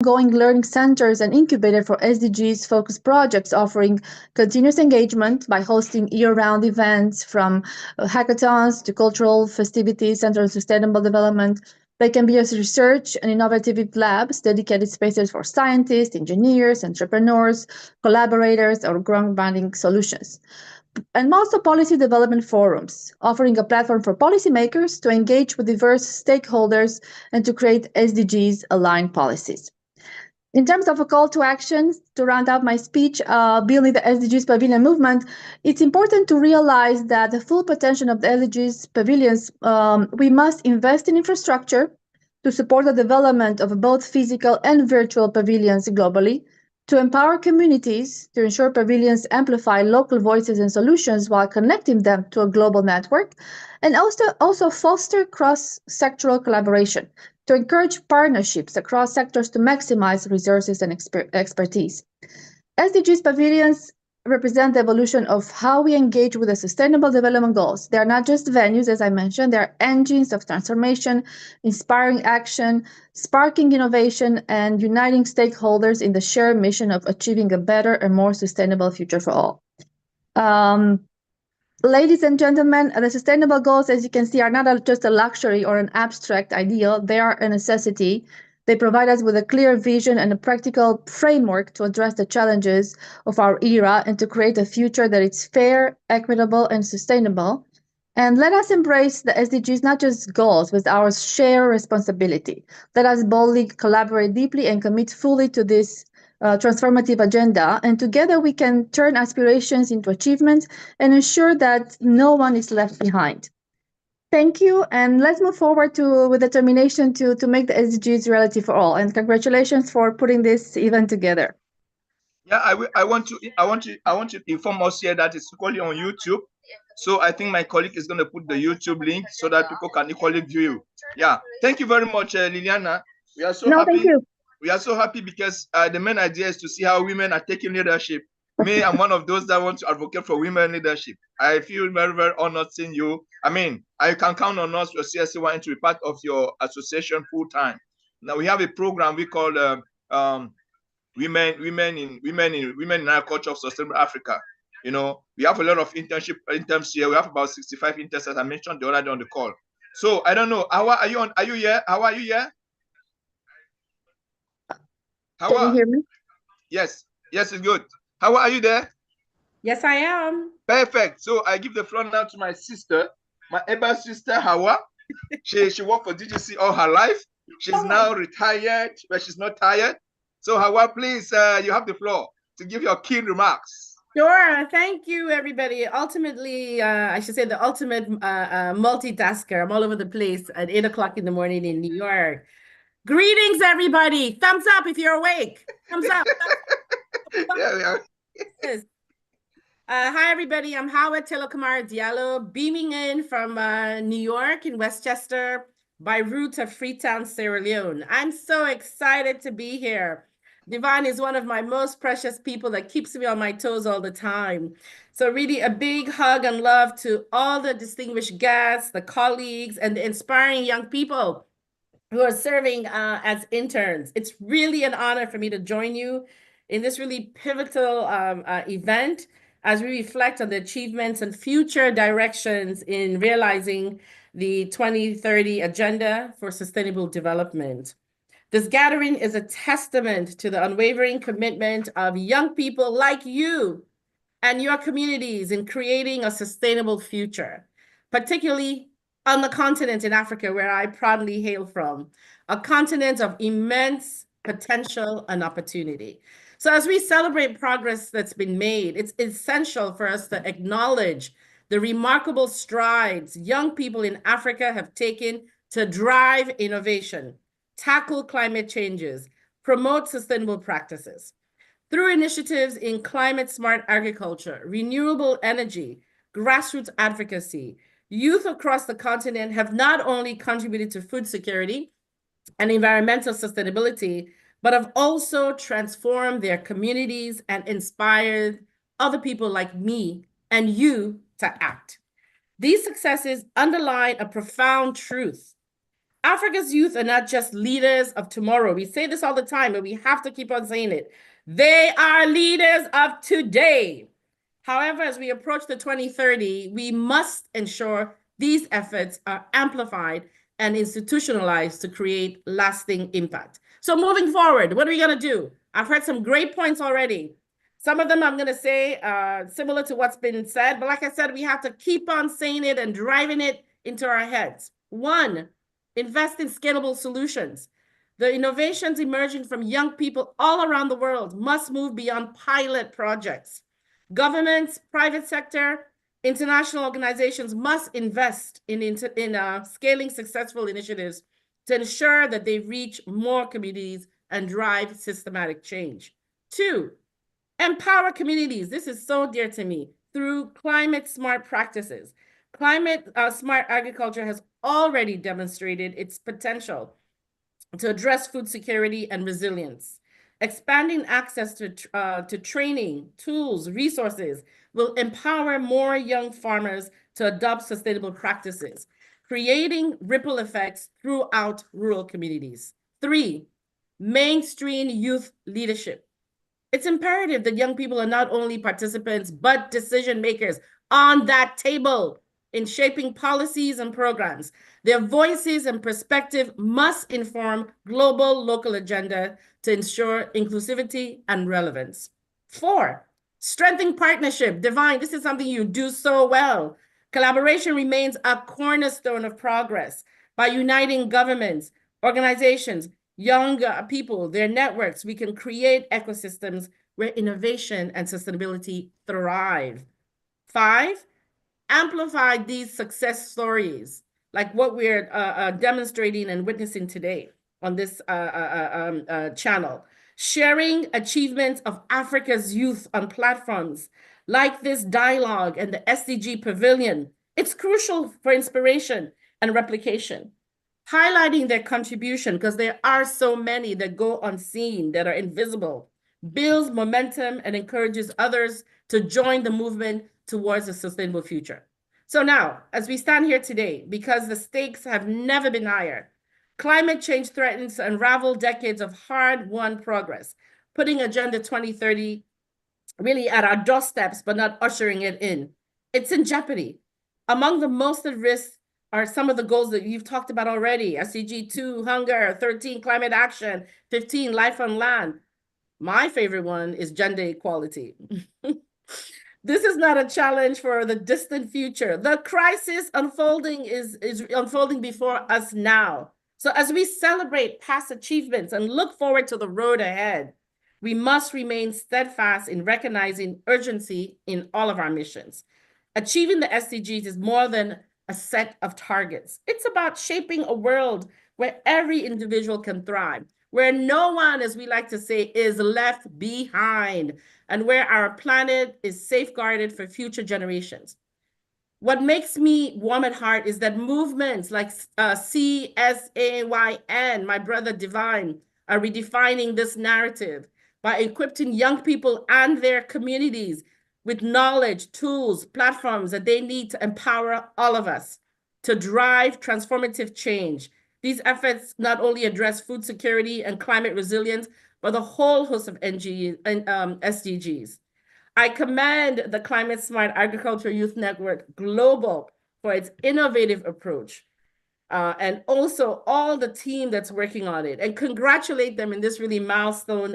ongoing learning centers and incubator for SDGs focused projects offering continuous engagement by hosting year-round events from hackathons to cultural festivities, Center of Sustainable Development. They can be as research and innovative labs, dedicated spaces for scientists, engineers, entrepreneurs, collaborators, or groundbreaking solutions. And also policy development forums, offering a platform for policymakers to engage with diverse stakeholders and to create SDGs aligned policies. In terms of a call to action, to round out my speech, building the SDGs Pavilion movement, it's important to realize that the full potential of the SDGs pavilions, we must invest in infrastructure to support the development of both physical and virtual pavilions globally, to empower communities to ensure pavilions amplify local voices and solutions while connecting them to a global network, and also foster cross-sectoral collaboration to encourage partnerships across sectors to maximize resources and expertise. SDGs pavilions represent the evolution of how we engage with the Sustainable Development Goals. They are not just venues, as I mentioned, they are engines of transformation, inspiring action, sparking innovation, and uniting stakeholders in the shared mission of achieving a better and more sustainable future for all. Ladies and gentlemen, the sustainable goals, as you can see, are not just a luxury or an abstract ideal. They are a necessity. They provide us with a clear vision and a practical framework to address the challenges of our era and to create a future that is fair, equitable, and sustainable. And let us embrace the SDGs, not just goals, but our shared responsibility. Let us boldly collaborate deeply and commit fully to this transformative agenda. And together we can turn aspirations into achievements and ensure that no one is left behind. Thank you, and let's move forward with determination to make the SDGs reality for all. And congratulations for putting this event together. Yeah, I want to inform us here that it's equally on YouTube. So I think my colleague is going to put the YouTube link so that people can equally view. Yeah, thank you very much, Liliana. We are so happy. Thank you. We are so happy because the main idea is to see how women are taking leadership. Me, I'm one of those that want to advocate for women leadership. I feel very, very honored seeing you. I mean, I can count on us, your CSAYN, to be part of your association full time. Now we have a program we call women in agriculture of sustainable Africa. You know, we have a lot of interns here. We have about 65 interns, as I mentioned the other day on the call. So I don't know. Hawa, are you on? Are you here? Hawa, are you here? Hawa? Can you hear me? Yes, it's good. Hawa, are you there? Yes, I am. Perfect. So I give the floor now to my sister, my Eba sister, Hawa. She worked for DGC all her life. She's now retired, but she's not tired. So Hawa, please, you have the floor to give your key remarks. Sure. Thank you, everybody. Ultimately, I should say the ultimate multitasker. I'm all over the place at 8 o'clock in the morning in New York. Greetings, everybody. Thumbs up if you're awake. Thumbs up. Yeah. Yes. Hi, everybody. I'm Hawa Telokamara Diallo, beaming in from New York in Westchester by route of Freetown, Sierra Leone. I'm so excited to be here. Divine is one of my most precious people that keeps me on my toes all the time. So really a big hug and love to all the distinguished guests, the colleagues, and the inspiring young people who are serving as interns. It's really an honor for me to join you in this really pivotal event as we reflect on the achievements and future directions in realizing the 2030 Agenda for Sustainable Development. This gathering is a testament to the unwavering commitment of young people like you and your communities in creating a sustainable future, particularly on the continent in Africa, where I proudly hail from, a continent of immense potential and opportunity. So as we celebrate progress that's been made, it's essential for us to acknowledge the remarkable strides young people in Africa have taken to drive innovation, tackle climate changes, promote sustainable practices. Through initiatives in climate-smart agriculture, renewable energy, grassroots advocacy, youth across the continent have not only contributed to food security and environmental sustainability, but have also transformed their communities and inspired other people like me and you to act. These successes underline a profound truth. Africa's youth are not just leaders of tomorrow. We say this all the time, but we have to keep on saying it. They are leaders of today. However, as we approach the 2030, we must ensure these efforts are amplified and institutionalized to create lasting impact. So moving forward, what are we going to do? I've heard some great points already. Some of them I'm going to say similar to what's been said, but like I said, we have to keep on saying it and driving it into our heads. One, invest in scalable solutions. The innovations emerging from young people all around the world must move beyond pilot projects. Governments, private sector, international organizations must invest in scaling successful initiatives to ensure that they reach more communities and drive systematic change. Two, empower communities. This is so dear to me through climate smart practices. Climate smart agriculture has already demonstrated its potential to address food security and resilience. Expanding access to training, tools, resources will empower more young farmers to adopt sustainable practices, creating ripple effects throughout rural communities. Three, mainstream youth leadership. It's imperative that young people are not only participants, but decision makers on that table in shaping policies and programs. Their voices and perspective must inform global local agenda to ensure inclusivity and relevance. Four, strengthening partnership. Divine, this is something you do so well. Collaboration remains a cornerstone of progress by uniting governments, organizations, young people, their networks. We can create ecosystems where innovation and sustainability thrive. Five, amplify these success stories, like what we're demonstrating and witnessing today on this channel. Sharing achievements of Africa's youth on platforms like this dialogue and the SDG Pavilion. It's crucial for inspiration and replication. Highlighting their contribution, because there are so many that go unseen, that are invisible, builds momentum and encourages others to join the movement towards a sustainable future. So now, as we stand here today, because the stakes have never been higher, climate change threatens to unravel decades of hard-won progress, putting Agenda 2030 really at our doorsteps, but not ushering it in. It's in jeopardy. Among the most at risk are some of the goals that you've talked about already: SDG 2, hunger; 13, climate action; 15, life on land. My favorite one is gender equality. This is not a challenge for the distant future. The crisis unfolding is unfolding before us now. So as we celebrate past achievements and look forward to the road ahead, we must remain steadfast in recognizing urgency in all of our missions. Achieving the SDGs is more than a set of targets. It's about shaping a world where every individual can thrive, where no one, as we like to say, is left behind, and where our planet is safeguarded for future generations. What makes me warm at heart is that movements like GCSAYN, my brother Divine, are redefining this narrative by equipping young people and their communities with knowledge, tools, platforms that they need to empower all of us to drive transformative change. These efforts not only address food security and climate resilience, but a whole host of SDGs. I commend the Climate Smart Agriculture Youth Network Global for its innovative approach, and also all the team that's working on it, and congratulate them in this really milestone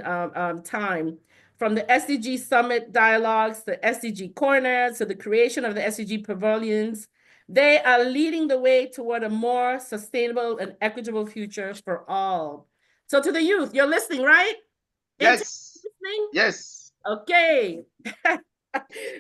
time. From the SDG Summit dialogues, the SDG Corners, to the creation of the SDG Pavilions, they are leading the way toward a more sustainable and equitable future for all. So to the youth, you're listening, right? Yes. Listening? Yes. Okay.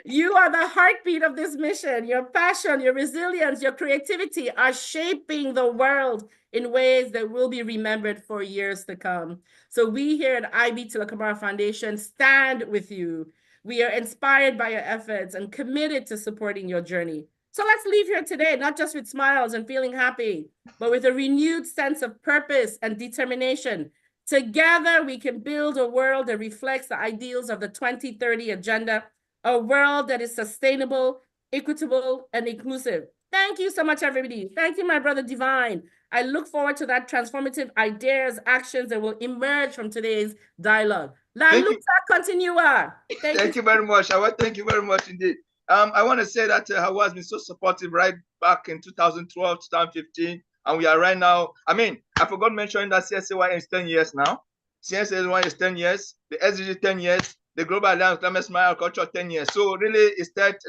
You are the heartbeat of this mission. Your passion, your resilience, your creativity are shaping the world in ways that will be remembered for years to come. So we here at IB Tila Foundation stand with you. We are inspired by your efforts and committed to supporting your journey. So let's leave here today, not just with smiles and feeling happy, but with a renewed sense of purpose and determination. Together, we can build a world that reflects the ideals of the 2030 Agenda, a world that is sustainable, equitable, and inclusive. Thank you so much, everybody. Thank you, my brother Divine. I look forward to that transformative ideas, actions that will emerge from today's dialogue. La luta continua. Thank you very much. Thank you very much indeed. I want to say that Hawa has been so supportive right back in 2012, 2015, and we are right now. I mean, I forgot mentioning that GCSAYN is 10 years now. GCSAYN is 10 years, the SDG 10 years, the Global Alliance Climate Smart Agriculture 10 years. So really, it's 10,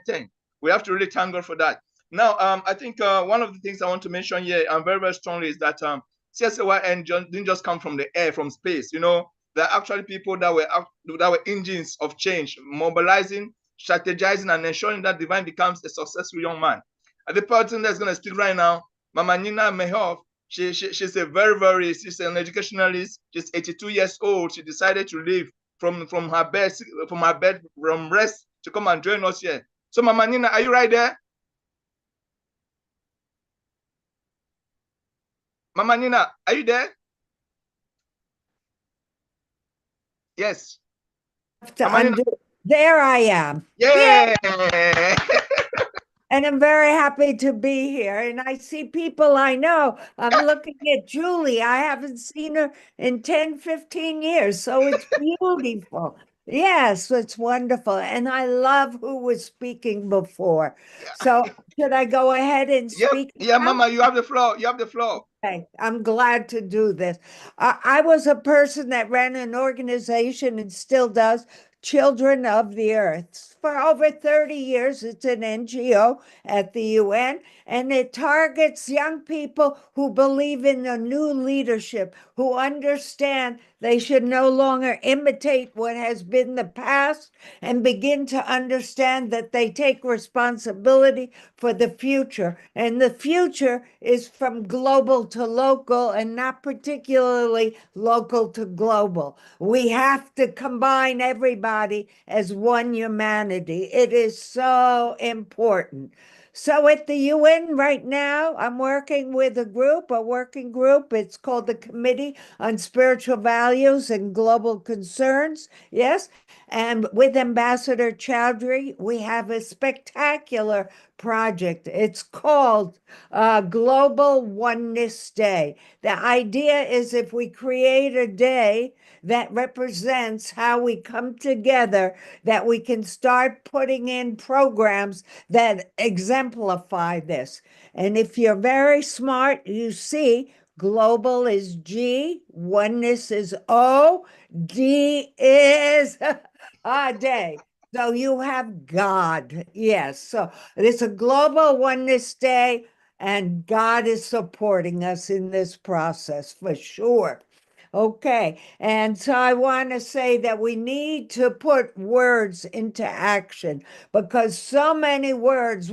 10. We have to really thank God for that. Now, I think one of the things I want to mention here, very, very strongly, is that GCSAYN didn't just come from the air, from space. You know, there are actually people that were engines of change, mobilizing, strategizing, and ensuring that Divine becomes a successful young man. And the person that's going to speak right now, Mama Nina Mehov, she's a she's an educationalist. She's 82 years old. She decided to leave from her bed, from rest, to come and join us here. So Mama Nina, are you right there? Mama Nina, are you there? Yes. There I am. Yeah. And I'm very happy to be here. And I see people I know. I'm looking at Julie. I haven't seen her in 10, 15 years. So it's beautiful. Yes, it's wonderful. And I love who was speaking before. So should I go ahead and speak? Yeah, Mama, you have the floor. You have the floor. Okay, I'm glad to do this. I was a person that ran an organization and still does, Children of the Earth. For over 30 years, it's an NGO at the UN, and it targets young people who believe in a new leadership, who understand they should no longer imitate what has been the past and begin to understand that they take responsibility for the future. And the future is from global to local and not particularly local to global. We have to combine everybody as one humanity. It is so important. So at the UN right now, I'm working with a working group. It's called the Committee on Spiritual Values and Global Concerns. Yes. And with Ambassador Chowdhury, we have a spectacular project. It's called Global Oneness Day. The idea is if we create a day that represents how we come together, that we can start putting in programs that exemplify this. And if you're very smart, you see global is G, oneness is O, D is day. So you have God. Yes. So it's a global oneness day, and God is supporting us in this process for sure. Okay. And so I want to say that we need to put words into action because so many words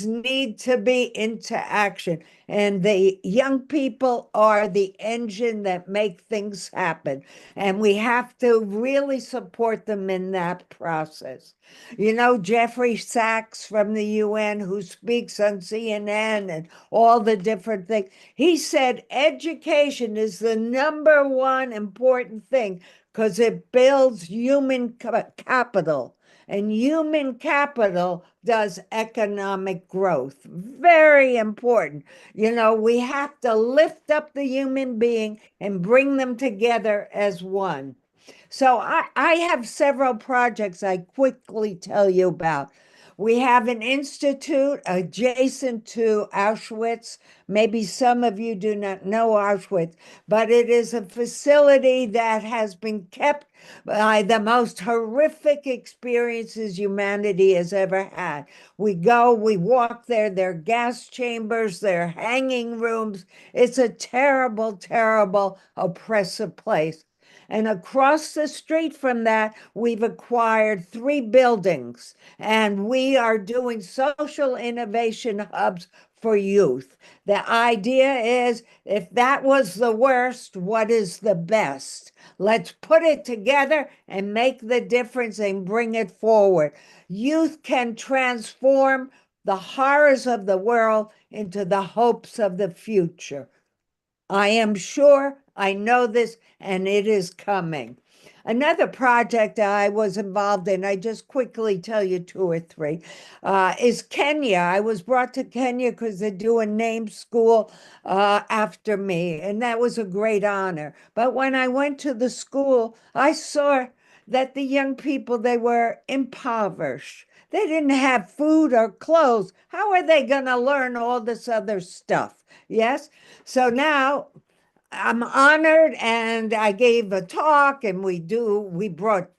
need to be into action. And the young people are the engine that make things happen. And we have to really support them in that process. You know, Jeffrey Sachs from the UN, who speaks on CNN and all the different things, he said education is the number one important thing because it builds human capital. And human capital does economic growth. Very important. You know, we have to lift up the human being and bring them together as one. So I have several projects I quickly tell you about. We have an institute adjacent to Auschwitz. Maybe some of you do not know Auschwitz, but it is a facility that has been kept by the most horrific experiences humanity has ever had. We go, we walk there, there are gas chambers, there are hanging rooms. It's a terrible, terrible, oppressive place. And across the street from that, we've acquired 3 buildings, and we are doing social innovation hubs for youth. The idea is if that was the worst, what is the best? Let's put it together and make the difference and bring it forward. Youth can transform the horrors of the world into the hopes of the future. I am sure, I know this, and it is coming. Another project I was involved in, I just quickly tell you two or three, is Kenya. I was brought to Kenya because they do a name school after me, and that was a great honor. But when I went to the school, I saw that the young people, they were impoverished. They didn't have food or clothes. How are they going to learn all this other stuff? Yes. So now I'm honored, and I gave a talk, and we brought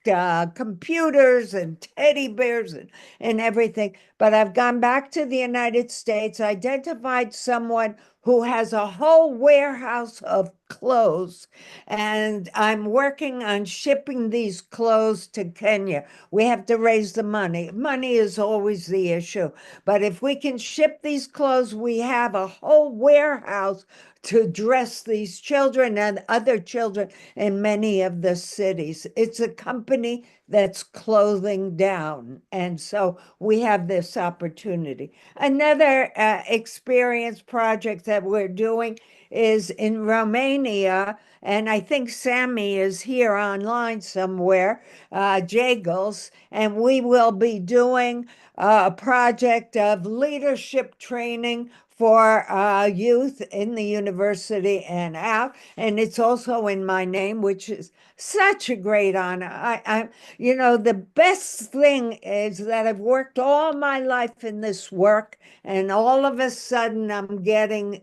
computers and teddy bears and everything. But I've gone back to the United States, identified someone who has a whole warehouse of clothes, and I'm working on shipping these clothes to Kenya. We have to raise the money. Money is always the issue. But if we can ship these clothes, we have a whole warehouse to dress these children and other children in many of the cities. It's a company that's clothing down. And so we have this opportunity. Another experience project that we're doing is in Romania. And I think Sammy is here online somewhere, Jagels, and we will be doing a project of leadership training for youth in the university and out. And it's also in my name, which is such a great honor. The best thing is that I've worked all my life in this work, and all of a sudden I'm getting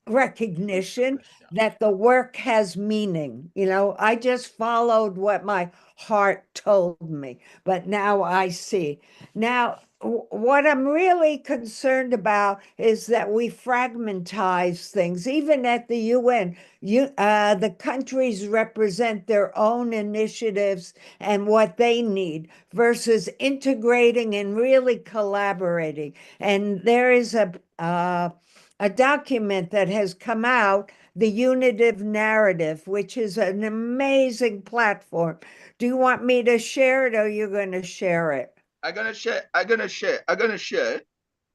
recognition that the work has meaning. I just followed what my heart told me, but now I see. Now, what I'm really concerned about is that we fragmentize things. Even at the UN, the countries represent their own initiatives and what they need versus integrating and really collaborating. And there is a document that has come out, the Unitive Narrative, which is an amazing platform. Do you want me to share it, or you're going to share it? I'm gonna share.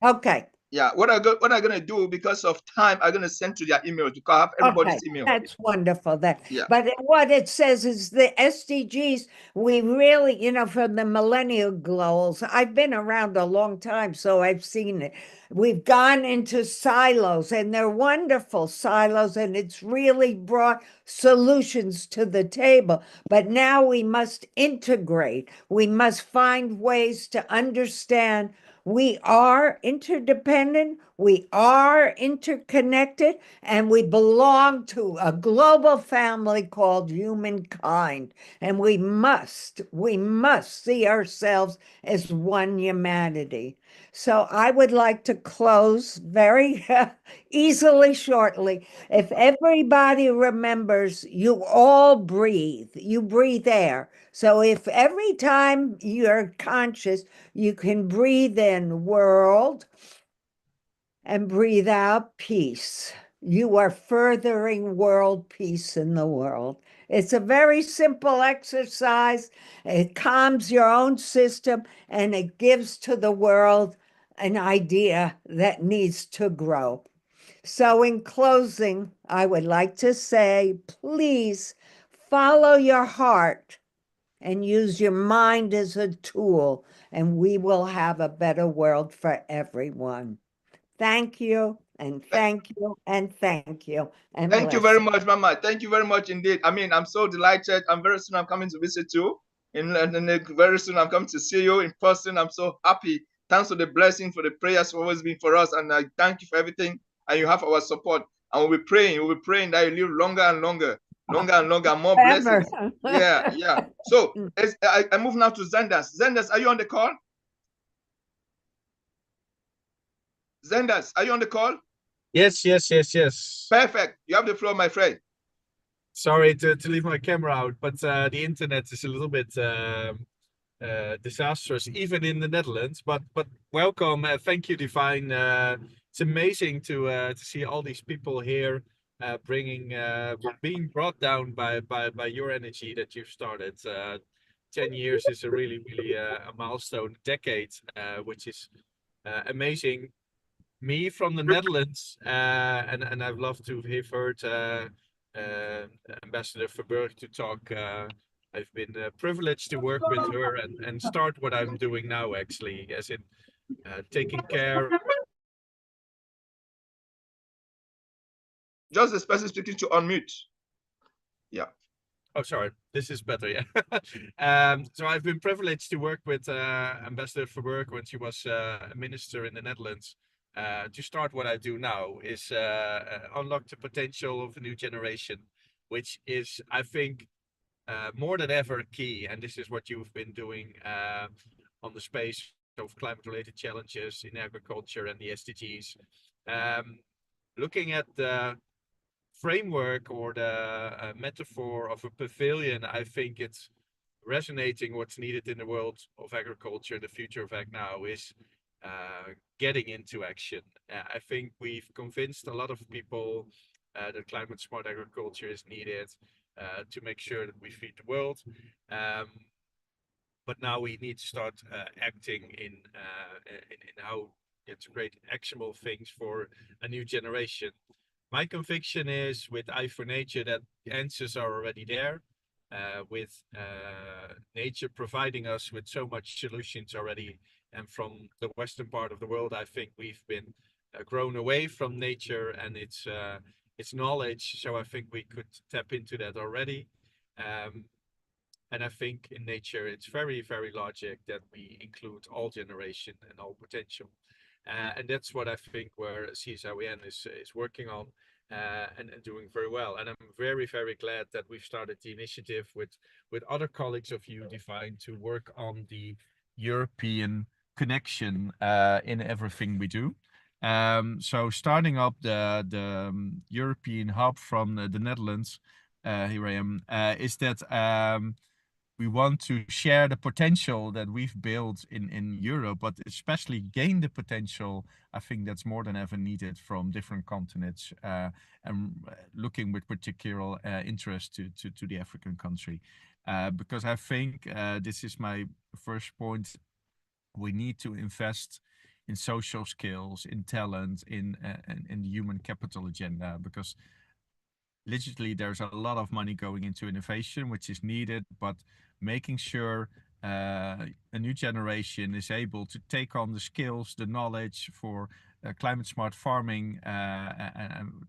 Okay. Yeah, what I'm gonna do, because of time, I'm gonna send to their email to have everybody's email. That's wonderful. Yeah. But what it says is the SDGs, we really, from the millennial goals, I've been around a long time, so I've seen it. We've gone into silos, and they're wonderful silos, and it's really brought solutions to the table. But now we must integrate. We must find ways to understand we are interdependent, we are interconnected, and we belong to a global family called humankind. And we must see ourselves as one humanity. So I would like to close very easily, shortly. If everybody remembers, you all breathe. You breathe air. So if every time you're conscious, you can breathe in world and breathe out peace, you are furthering world peace in the world. It's a very simple exercise. It calms your own system, and it gives to the world an idea that needs to grow. So in closing, I would like to say, please follow your heart and use your mind as a tool, and we will have a better world for everyone. Thank you, and thank you, and thank you. And thank you very much, Mama. Thank you very much indeed. I mean, I'm so delighted. Very soon I'm coming to visit you. And very soon I'm coming to see you in person. I'm so happy. Thanks for the blessing, for the prayers for always been for us. And I thank you for everything. And you have our support. And we'll be praying that you live longer and longer, more blessings. Yeah. So I move now to Zendas. Zendas, are you on the call? Zendas, are you on the call? Yes. Perfect. You have the floor, my friend. Sorry to leave my camera out, but the internet is a little bit disastrous, even in the Netherlands. But welcome. Thank you, Divine. It's amazing to see all these people here being brought down by your energy that you've started. 10 years is a really a milestone, decade, which is amazing. me from the Netherlands, and I'd love to have heard Ambassador Verburg to talk. I've been privileged to work with her and start what I'm doing now, actually, as in taking care. Just this person speaking to unmute. Yeah. Oh, sorry, this is better, yeah. So I've been privileged to work with Ambassador Verburg when she was a minister in the Netherlands. To start what I do now is unlock the potential of a new generation, which is, I think, more than ever key. And this is what you've been doing on the space of climate-related challenges in agriculture and the SDGs. Looking at the framework or the metaphor of a pavilion, I think it's resonating what's needed in the world of agriculture. The future of ag now is getting into action. I think we've convinced a lot of people that climate smart agriculture is needed to make sure that we feed the world. But now we need to start acting in how to create actionable things for a new generation. My conviction is with Eye for Nature that the answers are already there, with nature providing us with so much solutions already. And from the Western part of the world, I think we've been grown away from nature and its knowledge. So I think we could tap into that already. And I think in nature, it's very, very logic that we include all generation and all potential. And that's what I think where GCSAYN is working on and doing very well. And I'm very, very glad that we've started the initiative with other colleagues of you, Divine, to work on the European connection in everything we do. So starting up the European hub from the Netherlands, here I am, is that we want to share the potential that we've built in Europe, but especially gain the potential. I think that's more than ever needed from different continents, and looking with particular interest to the African country. Because I think this is my first point. We need to invest in social skills, in talent, in the human capital agenda, because literally there's a lot of money going into innovation, which is needed, but making sure a new generation is able to take on the skills, the knowledge for climate smart farming, and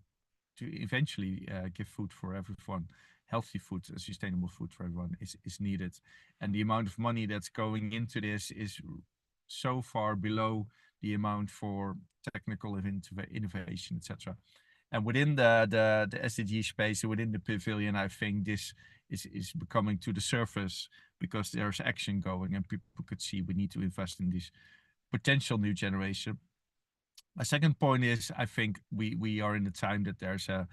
to eventually give food for everyone, healthy food, sustainable food for everyone is needed. And the amount of money that's going into this is so far below the amount for technical innovation, etc. And within the SDG space, within the pavilion, I think this is becoming to the surface because there's action going and people could see we need to invest in this potential new generation. My second point is I think we are in the time that there's a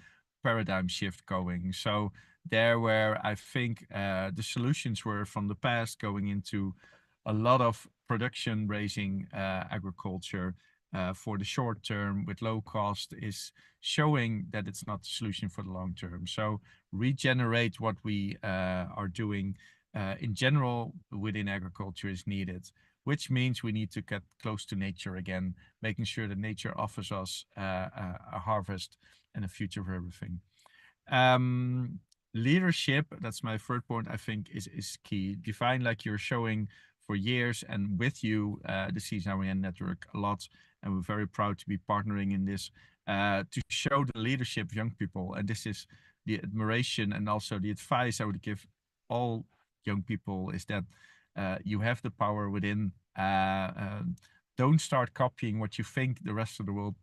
paradigm shift going. So there where I think the solutions were from the past going into a lot of production raising agriculture for the short term with low cost is showing that it's not the solution for the long term. So regenerate what we are doing in general within agriculture is needed, which means we need to get close to nature again, making sure that nature offers us a harvest and a future for everything. Leadership, that's my third point, I think is key. Define, like you're showing for years, and with you, the GCSAYN network a lot, and we're very proud to be partnering in this to show the leadership of young people. And this is the admiration and also the advice I would give all young people is that you have the power within. Don't start copying what you think the rest of the world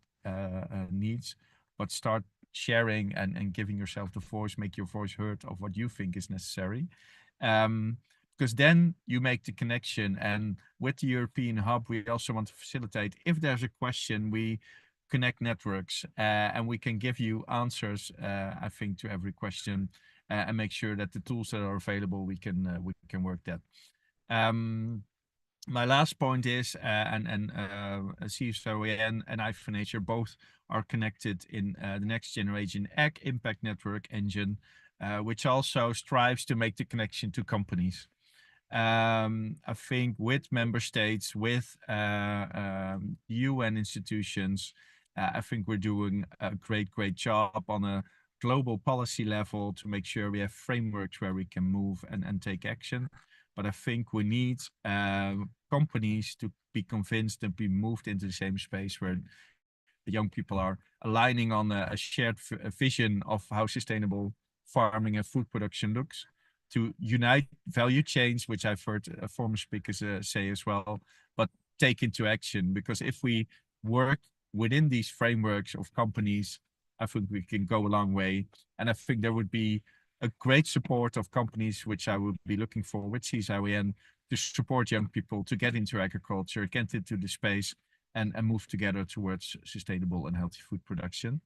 needs, but start sharing and giving yourself the voice, make your voice heard of what you think is necessary. Because then you make the connection. And with the European hub, we also want to facilitate, if there's a question, we connect networks and we can give you answers, I think, to every question and make sure that the tools that are available, we can work that. My last point is, GCSAYN and Eye for Nature both are connected in the Next Generation Ag Impact Network engine, which also strives to make the connection to companies. I think with member states, with UN institutions, I think we're doing a great job on a global policy level to make sure we have frameworks where we can move and take action. But I think we need companies to be convinced and be moved into the same space where the young people are aligning on a shared vision of how sustainable farming and food production looks, to unite value chains, which I've heard former speakers say as well, but take into action. Because if we work within these frameworks of companies, I think we can go a long way. And I think there would be a great support of companies, which I would be looking for with GCSAYN, to support young people to get into agriculture, get into the space, and move together towards sustainable and healthy food production.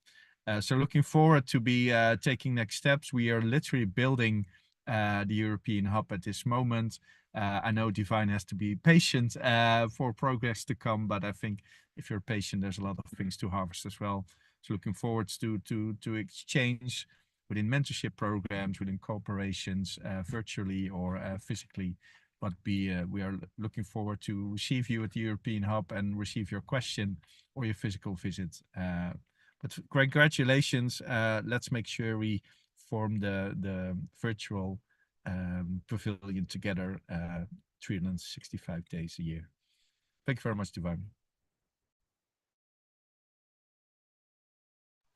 So looking forward to be taking next steps. We are literally building the European hub at this moment. I know Divine has to be patient for progress to come, but I think if you're patient, there's a lot of things to harvest as well. So looking forward to exchange within mentorship programs, within corporations, virtually or physically. But we are looking forward to receive you at the European hub and receive your question or your physical visit. But congratulations. Let's make sure we form the virtual pavilion together 365 days a year. Thank you very much, Divine.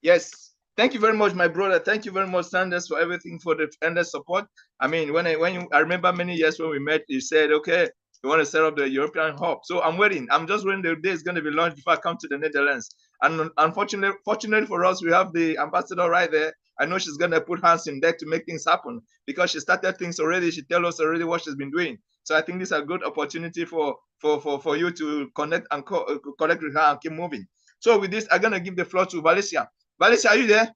Yes. Thank you very much, my brother. Thank you very much, Sanders, for everything, for the endless support. I mean, I remember many years when we met, you said, okay, you want to set up the European hub. So I'm waiting. I'm just waiting the day is going to be launched before I come to the Netherlands. And fortunately for us, we have the ambassador right there. I know she's going to put hands in deck to make things happen because she started things already. She tells us already what she's been doing. So I think this is a good opportunity for you to connect and connect with her and keep moving. So with this, I'm going to give the floor to Valencia. Valencia, are you there?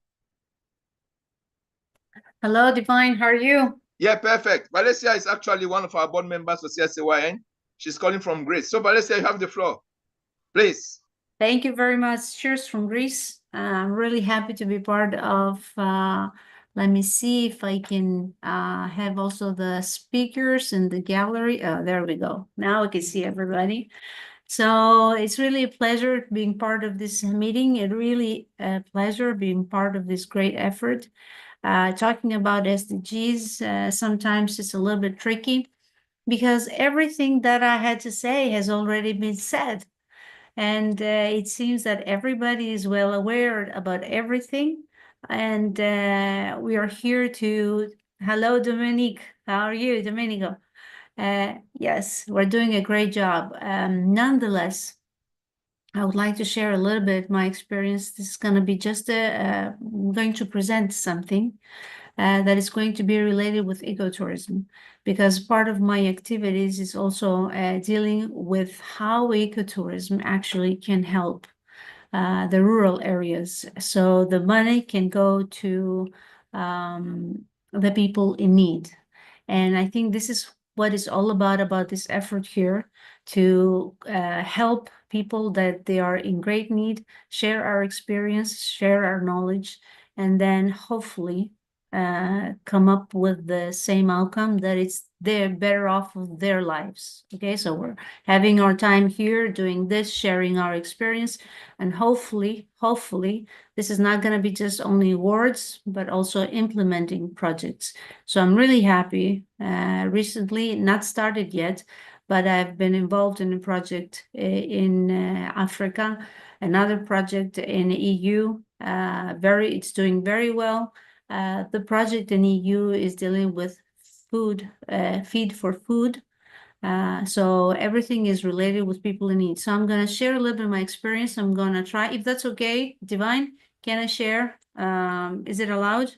Hello, Divine. How are you? Yeah, perfect. Valencia is actually one of our board members of GCSAYN. She's calling from Greece. So Valencia, you have the floor, please. Thank you very much. Cheers from Greece. I'm really happy to be part of, let me see if I can have also the speakers in the gallery. Oh, there we go. Now we can see everybody. So it's really a pleasure being part of this meeting. It really a pleasure being part of this great effort. Talking about SDGs, sometimes it's a little bit tricky because everything that I had to say has already been said. And it seems that everybody is well aware about everything. And we are here to, hello, Dominique. How are you, Domenico? Yes, we're doing a great job. Nonetheless, I would like to share a little bit my experience. This is going to be just I'm going to present something that is going to be related with ecotourism, because part of my activities is also dealing with how ecotourism actually can help the rural areas. So the money can go to the people in need. And I think this is what it's all about this effort here, to help people that they are in great need, share our experience, share our knowledge, and then hopefully come up with the same outcome, that they're better off with their lives. Okay, so we're having our time here doing this, sharing our experience, and hopefully this is not going to be just only words, but also implementing projects. So I'm really happy. Recently, not started yet, but I've been involved in a project in Africa, another project in EU. It's doing very well. The project in EU is dealing with food, feed for food. So everything is related with people in need. So I'm going to share a little bit of my experience. I'm going to try, if that's okay, Divine, can I share? Is it allowed?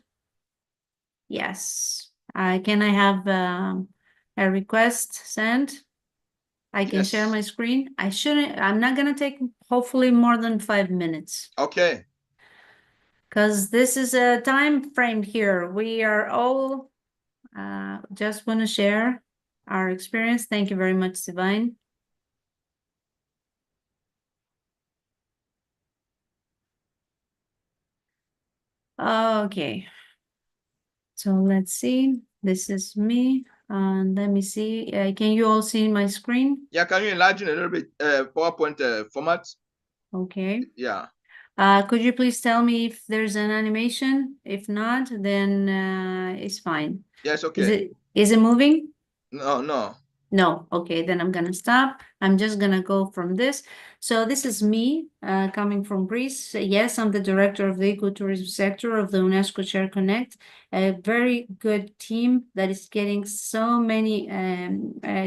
Yes. Can I have a request sent? I can share my screen. I'm not going to take hopefully more than 5 minutes. Okay. Because this is a time frame here. We are all just want to share our experience. Thank you very much, Divine. Okay. So let's see. This is me. Let me see. Can you all see my screen? Yeah, can you enlarge it a little bit? PowerPoint format. Okay. Yeah. Could you please tell me if there's an animation? If not, then it's fine. Yes. Okay. Is it moving? No. No. Okay, then I'm gonna stop. I'm just gonna go from this. So this is me coming from Greece. Yes, I'm the director of the ecotourism sector of the UNESCO Share Connect, a very good team that is getting so many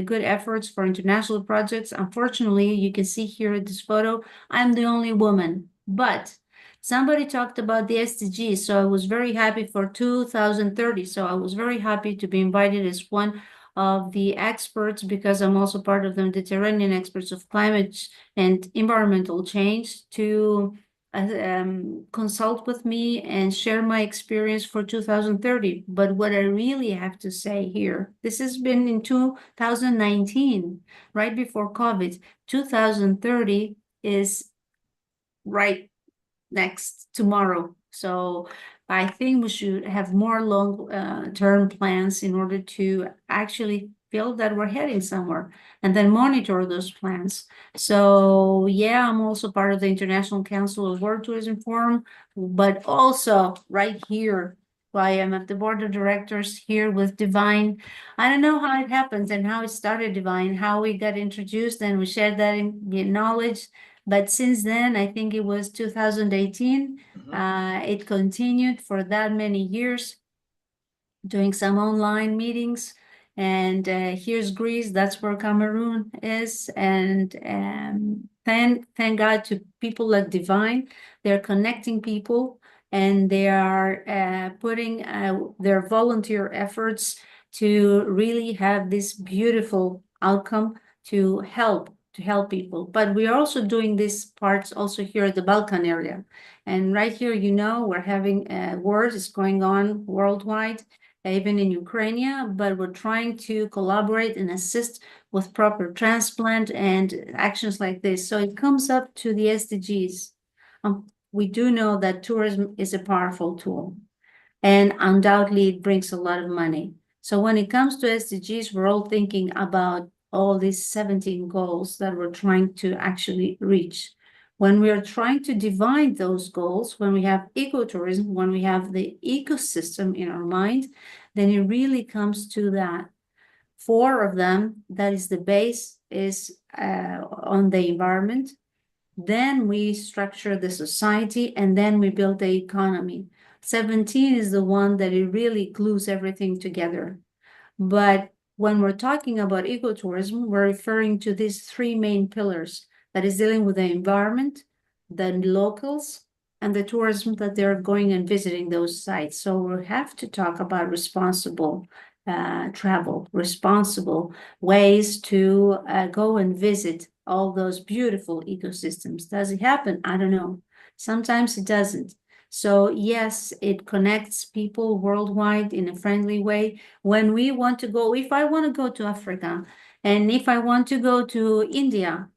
good efforts for international projects. Unfortunately, you can see here in this photo, I'm the only woman, but somebody talked about the SDGs, so I was very happy for 2030. So I was very happy to be invited as one of the experts, because I'm also part of the Mediterranean experts of climate and environmental change, to consult with me and share my experience for 2030. But what I really have to say here, this has been in 2019, right before COVID. 2030 is right next tomorrow. So I think we should have more long-term plans in order to actually feel that we're heading somewhere and then monitor those plans. So yeah, I'm also part of the International Council of World Tourism Forum, but also right here, I am at the board of directors here with Divine. I don't know how it happens and how it started, Divine, how we got introduced and we shared that knowledge. But since then, I think it was 2018, it continued for that many years, doing some online meetings. And here's Greece, that's where Cameroon is. And thank God to people like Divine. They're connecting people and they are putting their volunteer efforts to really have this beautiful outcome to help people. But we are also doing these parts also here at the Balkan area. And right here, you know, we're having wars is going on worldwide, even in Ukraine, but we're trying to collaborate and assist with proper transplant and actions like this. So it comes up to the SDGs. We do know that tourism is a powerful tool, and undoubtedly it brings a lot of money. So when it comes to SDGs, we're all thinking about all these 17 goals that we're trying to actually reach. When we are trying to divide those goals, when we have ecotourism, when we have the ecosystem in our mind, then it really comes to that. 4 of them, that is the base, is on the environment. Then we structure the society, and then we build the economy. 17 is the one that it really glues everything together. But when we're talking about ecotourism, we're referring to these 3 main pillars that is dealing with the environment, the locals, and the tourism that they're going and visiting those sites. So we have to talk about responsible travel, responsible ways to go and visit all those beautiful ecosystems. Does it happen? I don't know. Sometimes it doesn't. So yes, it connects people worldwide in a friendly way. When we want to go, if I want to go to Africa, and if I want to go to India,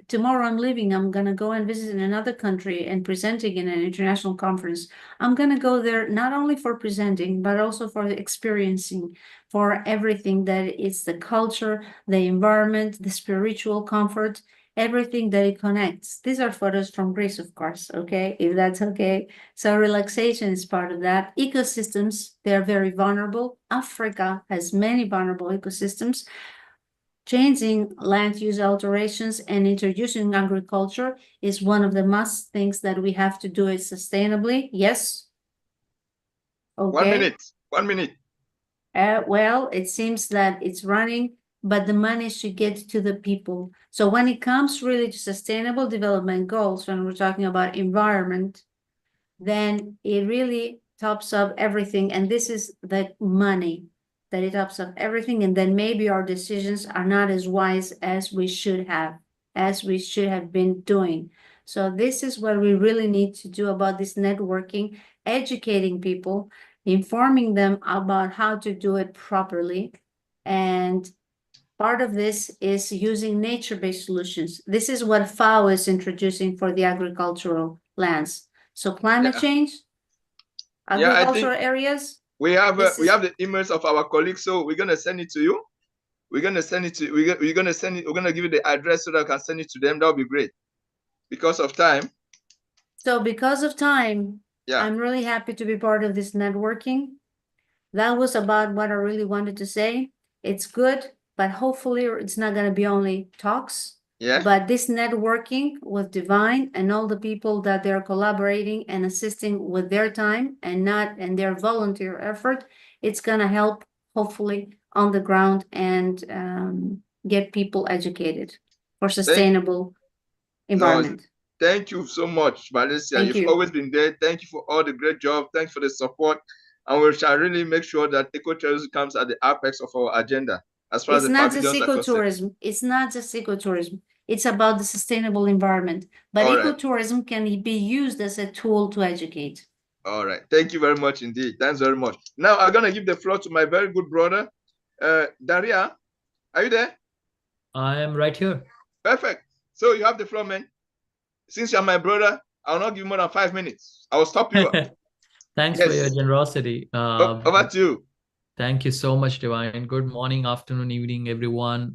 tomorrow I'm leaving, I'm going to go and visit in another country and presenting in an international conference. I'm going to go there not only for presenting, but also for experiencing, for everything that is the culture, the environment, the spiritual comfort, everything that it connects. These are photos from Greece, of course, okay, if that's okay. So relaxation is part of that. Ecosystems, they're very vulnerable. Africa has many vulnerable ecosystems. Changing land use alterations and introducing agriculture is one of the must things that we have to do it sustainably. Yes? Okay. 1 minute. Well, it seems that it's running, but the money should get to the people. So when it comes really to sustainable development goals, when we're talking about environment, then it really tops up everything. And this is the money that it tops up everything. And then maybe our decisions are not as wise as we should have been doing. So this is what we really need to do about this networking, educating people, informing them about how to do it properly. And part of this is using nature-based solutions. This is what FAO is introducing for the agricultural lands. So climate change, agricultural areas, We have This we is- have the emails of our colleagues, so we're gonna send it to you. We're gonna send it to we're gonna send it. We're gonna give you the address so that I can send it to them. That'll be great. Because of time. So because of time, Yeah. I'm really happy to be part of this networking. That was about what I really wanted to say. It's good, but hopefully it's not going to be only talks. Yeah. But this networking with Divine and all the people that they're collaborating and assisting with their time and their volunteer effort, it's going to help hopefully on the ground and get people educated for sustainable environment. Thank you so much, Valencia. Thank You've you. always been there. Thank you for all the great job. Thanks for the support. And we shall really make sure that ecotourism comes at the apex of our agenda as far as It's the not just pavilions are concerned. ecotourism. It's not just ecotourism. It's about the sustainable environment. But All right. ecotourism can be used as a tool to educate. All right. Thank you very much indeed. Thanks very much. Now I'm gonna give the floor to my very good brother, Daria. Are you there? I am right here. Perfect. So you have the floor, man. Since you're my brother, I'll not give you more than 5 minutes. I will stop you. Thanks for your generosity. Over to you. Thank you so much, Divine. Good morning, afternoon, evening, everyone.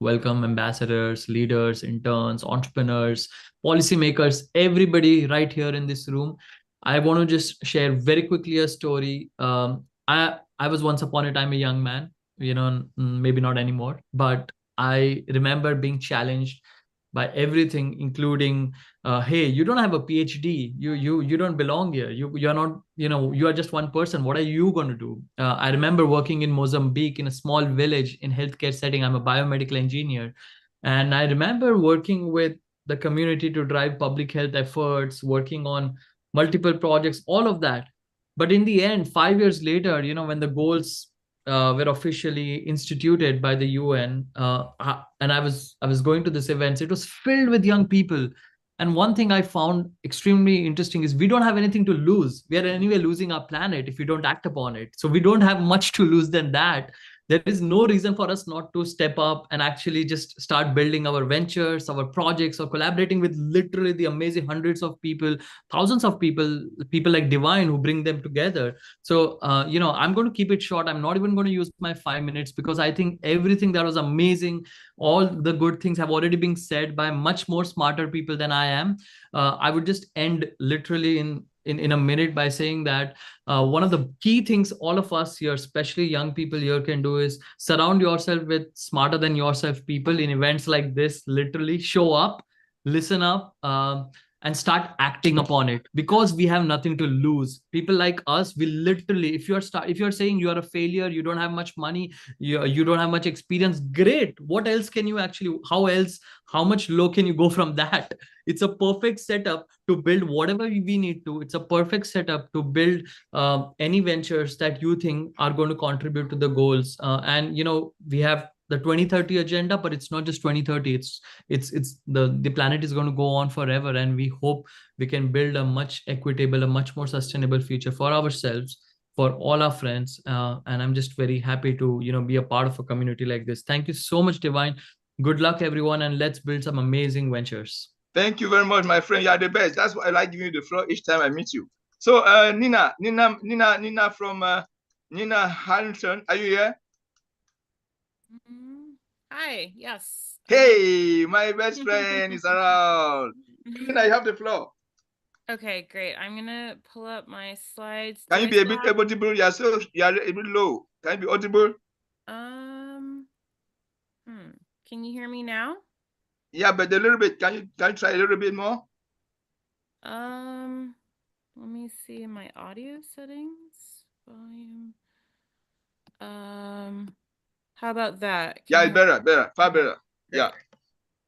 Welcome, ambassadors, leaders, interns, entrepreneurs, policymakers, everybody right here in this room. I want to just share very quickly a story. I was once upon a time a young man, maybe not anymore, but I remember being challenged by everything, including hey, you don't have a PhD, you don't belong here, you're not, you are just one person, what are you going to do? I remember working in Mozambique in a small village in healthcare setting. I'm a biomedical engineer, and I remember working with the community to drive public health efforts, working on multiple projects, all of that. But in the end, 5 years later, when the goals were officially instituted by the UN, and I was going to this event. It was filled with young people, and one thing I found extremely interesting is we don't have anything to lose. We are anyway losing our planet if we don't act upon it. So we don't have much to lose than that. There is no reason for us not to step up and actually just start building our ventures, our projects, or collaborating with literally the amazing hundreds of people, thousands of people like Divine who bring them together. So, I'm going to keep it short. I'm not even going to use my 5 minutes because I think everything that was amazing, all the good things have already been said by much more smarter people than I am. I would just end literally in a minute by saying that one of the key things all of us here, especially young people here, can do is surround yourself with smarter than yourself people in events like this. Literally show up, listen up, and start acting upon it, because we have nothing to lose. People like us will literally, if you're saying you are a failure, you don't have much money, you don't have much experience, great. What else can you actually, how much low can you go from that? It's a perfect setup to build whatever we need to. It's a perfect setup to build any ventures that you think are going to contribute to the goals. And we have the 2030 agenda, but it's not just 2030. It's the planet is going to go on forever, and we hope we can build a much equitable, a much more sustainable future for ourselves, for all our friends. And I'm just very happy to be a part of a community like this. Thank you so much, Divine. Good luck, everyone, and let's build some amazing ventures. Thank you very much, my friend. You are the best. That's why I like giving you the floor each time I meet you. So, Nina from Nina Harrington, are you here? Hi, yes. Hey, my best friend is around. Nina, you have the floor. Okay, great. I'm gonna pull up my slides. Can you be a bit audible? You are a bit low. Can you be audible? Can you hear me now? Yeah, but a little bit. Can you try a little bit more? Let me see in my audio settings. Volume. How about that? Yeah, it's better, far better. Yeah.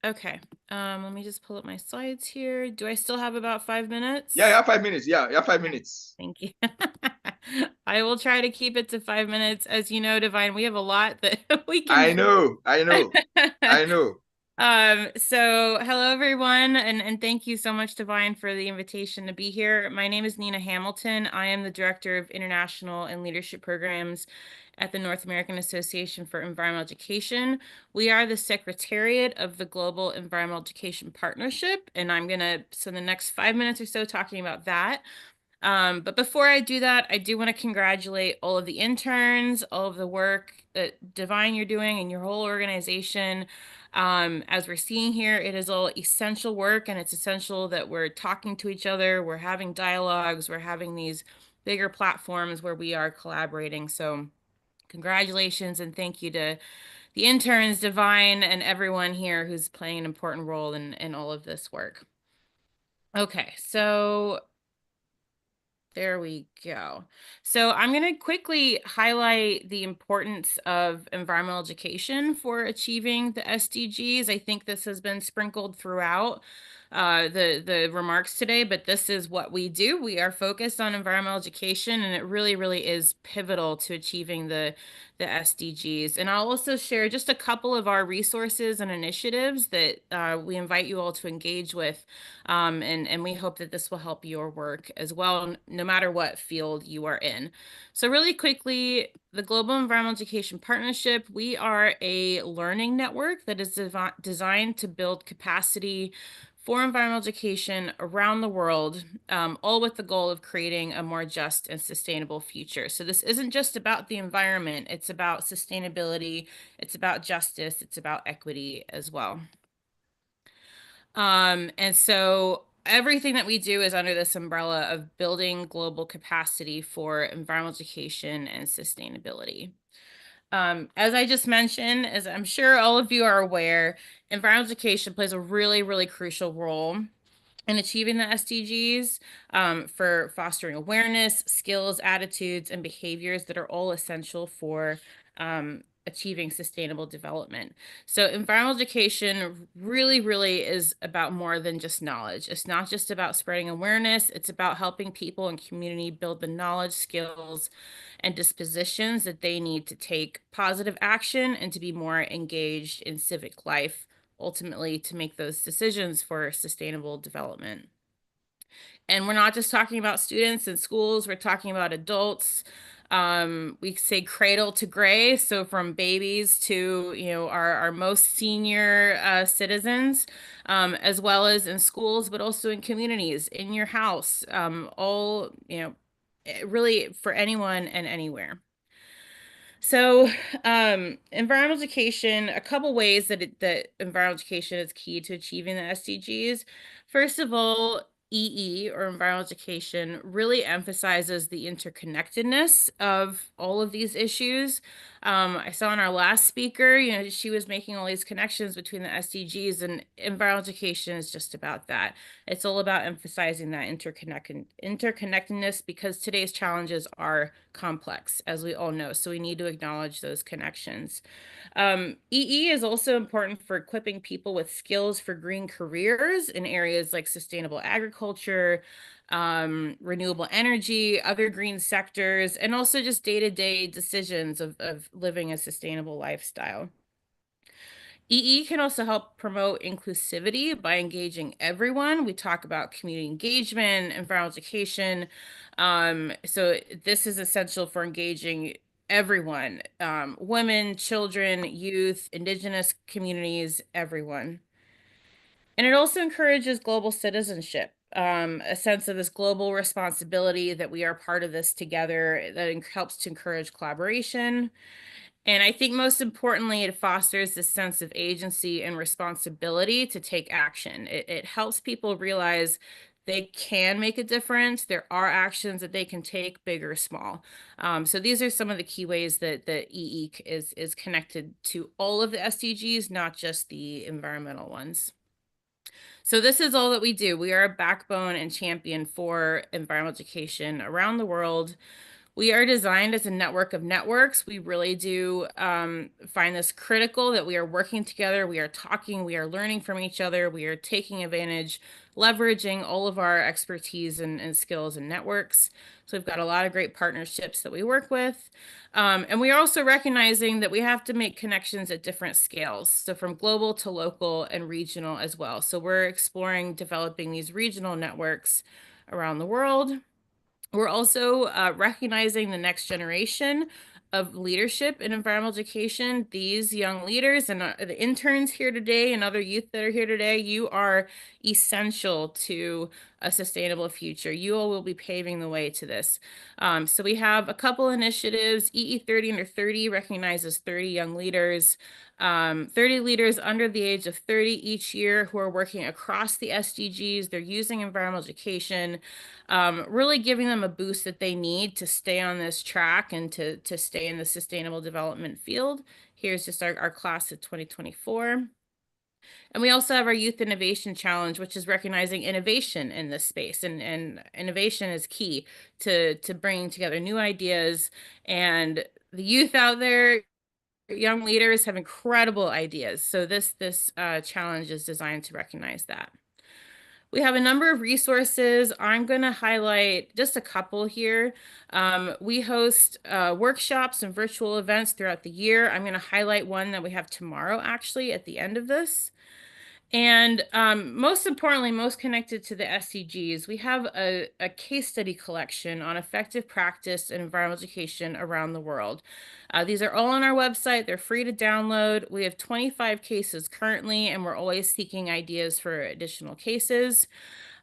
Okay. Let me just pull up my slides here. Do I still have about 5 minutes? Yeah, you have 5 minutes. Yeah, you have 5 minutes. Thank you. I will try to keep it to 5 minutes. As you know, Divine, we have a lot that we can. I know. So hello everyone, and thank you so much, Divine, for the invitation to be here. My name is Nina Hamilton. I am the Director of International and Leadership Programs at the North American Association for Environmental Education. We are the Secretariat of the Global Environmental Education Partnership, and I'm going to spend the next 5 minutes or so talking about that. But before I do that, I do want to congratulate all of the interns, all of the work that Divine you're doing and your whole organization. As we're seeing here, it is all essential work, and it's essential that we're talking to each other, we're having dialogues, we're having these bigger platforms where we are collaborating. So congratulations and thank you to the interns, Divine, and everyone here who's playing an important role in all of this work. Okay, so there we go. So I'm going to quickly highlight the importance of environmental education for achieving the SDGs. I think this has been sprinkled throughout the remarks today, but this is what we do. We are focused on environmental education, and it really, really is pivotal to achieving the SDGs. And I'll also share just a couple of our resources and initiatives that we invite you all to engage with. And we hope that this will help your work as well, no matter what field you are in. So really quickly, the Global Environmental Education Partnership, we are a learning network that is designed to build capacity for environmental education around the world, all with the goal of creating a more just and sustainable future. So this isn't just about the environment, it's about sustainability, it's about justice, it's about equity as well. And so everything that we do is under this umbrella of building global capacity for environmental education and sustainability. As I just mentioned, as I'm sure all of you are aware, environmental education plays a really, really crucial role in achieving the SDGs for fostering awareness, skills, attitudes, and behaviors that are all essential for achieving sustainable development. So environmental education really, really is about more than just knowledge. It's not just about spreading awareness. It's about helping people and community build the knowledge, skills, and dispositions that they need to take positive action and to be more engaged in civic life, ultimately to make those decisions for sustainable development. And we're not just talking about students in schools, we're talking about adults. We say cradle to gray, so from babies to our most senior citizens, as well as in schools, but also in communities, in your house, all really for anyone and anywhere. So environmental education, a couple ways that environmental education is key to achieving the SDGs. First of all, EE, or environmental education, really emphasizes the interconnectedness of all of these issues. I saw in our last speaker, she was making all these connections between the SDGs, and environmental education is just about that. It's all about emphasizing that interconnectedness, because today's challenges are complex, as we all know, so we need to acknowledge those connections. EE is also important for equipping people with skills for green careers in areas like sustainable agriculture, renewable energy, other green sectors, and also just day-to-day decisions of living a sustainable lifestyle. EE can also help promote inclusivity by engaging everyone. We talk about community engagement, environmental education. So this is essential for engaging everyone, women, children, youth, indigenous communities, everyone. And it also encourages global citizenship, a sense of this global responsibility that we are part of this together, that helps to encourage collaboration. And I think most importantly, it fosters this sense of agency and responsibility to take action. It helps people realize they can make a difference. There are actions that they can take, big or small. So these are some of the key ways that the EE is connected to all of the SDGs, not just the environmental ones. So this is all that we do. We are a backbone and champion for environmental education around the world. We are designed as a network of networks. We really do find this critical that we are working together, we are talking, we are learning from each other, we are taking advantage, leveraging all of our expertise and skills and networks. So we've got a lot of great partnerships that we work with. And we are also recognizing that we have to make connections at different scales. So from global to local and regional as well. So we're exploring developing these regional networks around the world. We're also recognizing the next generation of leadership in environmental education. These young leaders and the interns here today and other youth that are here today, you are essential to a sustainable future. You all will be paving the way to this. So we have a couple initiatives. EE 30 Under 30 recognizes 30 young leaders, 30 leaders under the age of 30 each year who are working across the SDGs. They're using environmental education, really giving them a boost that they need to stay on this track and to stay in the sustainable development field. Here's just our class of 2024. And we also have our Youth Innovation Challenge, which is recognizing innovation in this space. And innovation is key to bringing together new ideas. And the youth out there, young leaders, have incredible ideas. So this challenge is designed to recognize that. We have a number of resources. I'm going to highlight just a couple here. We host workshops and virtual events throughout the year. I'm going to highlight one that we have tomorrow, actually, at the end of this. And most importantly, most connected to the SDGs, we have a case study collection on effective practice in environmental education around the world. These are all on our website. They're free to download. We have 25 cases currently, and we're always seeking ideas for additional cases.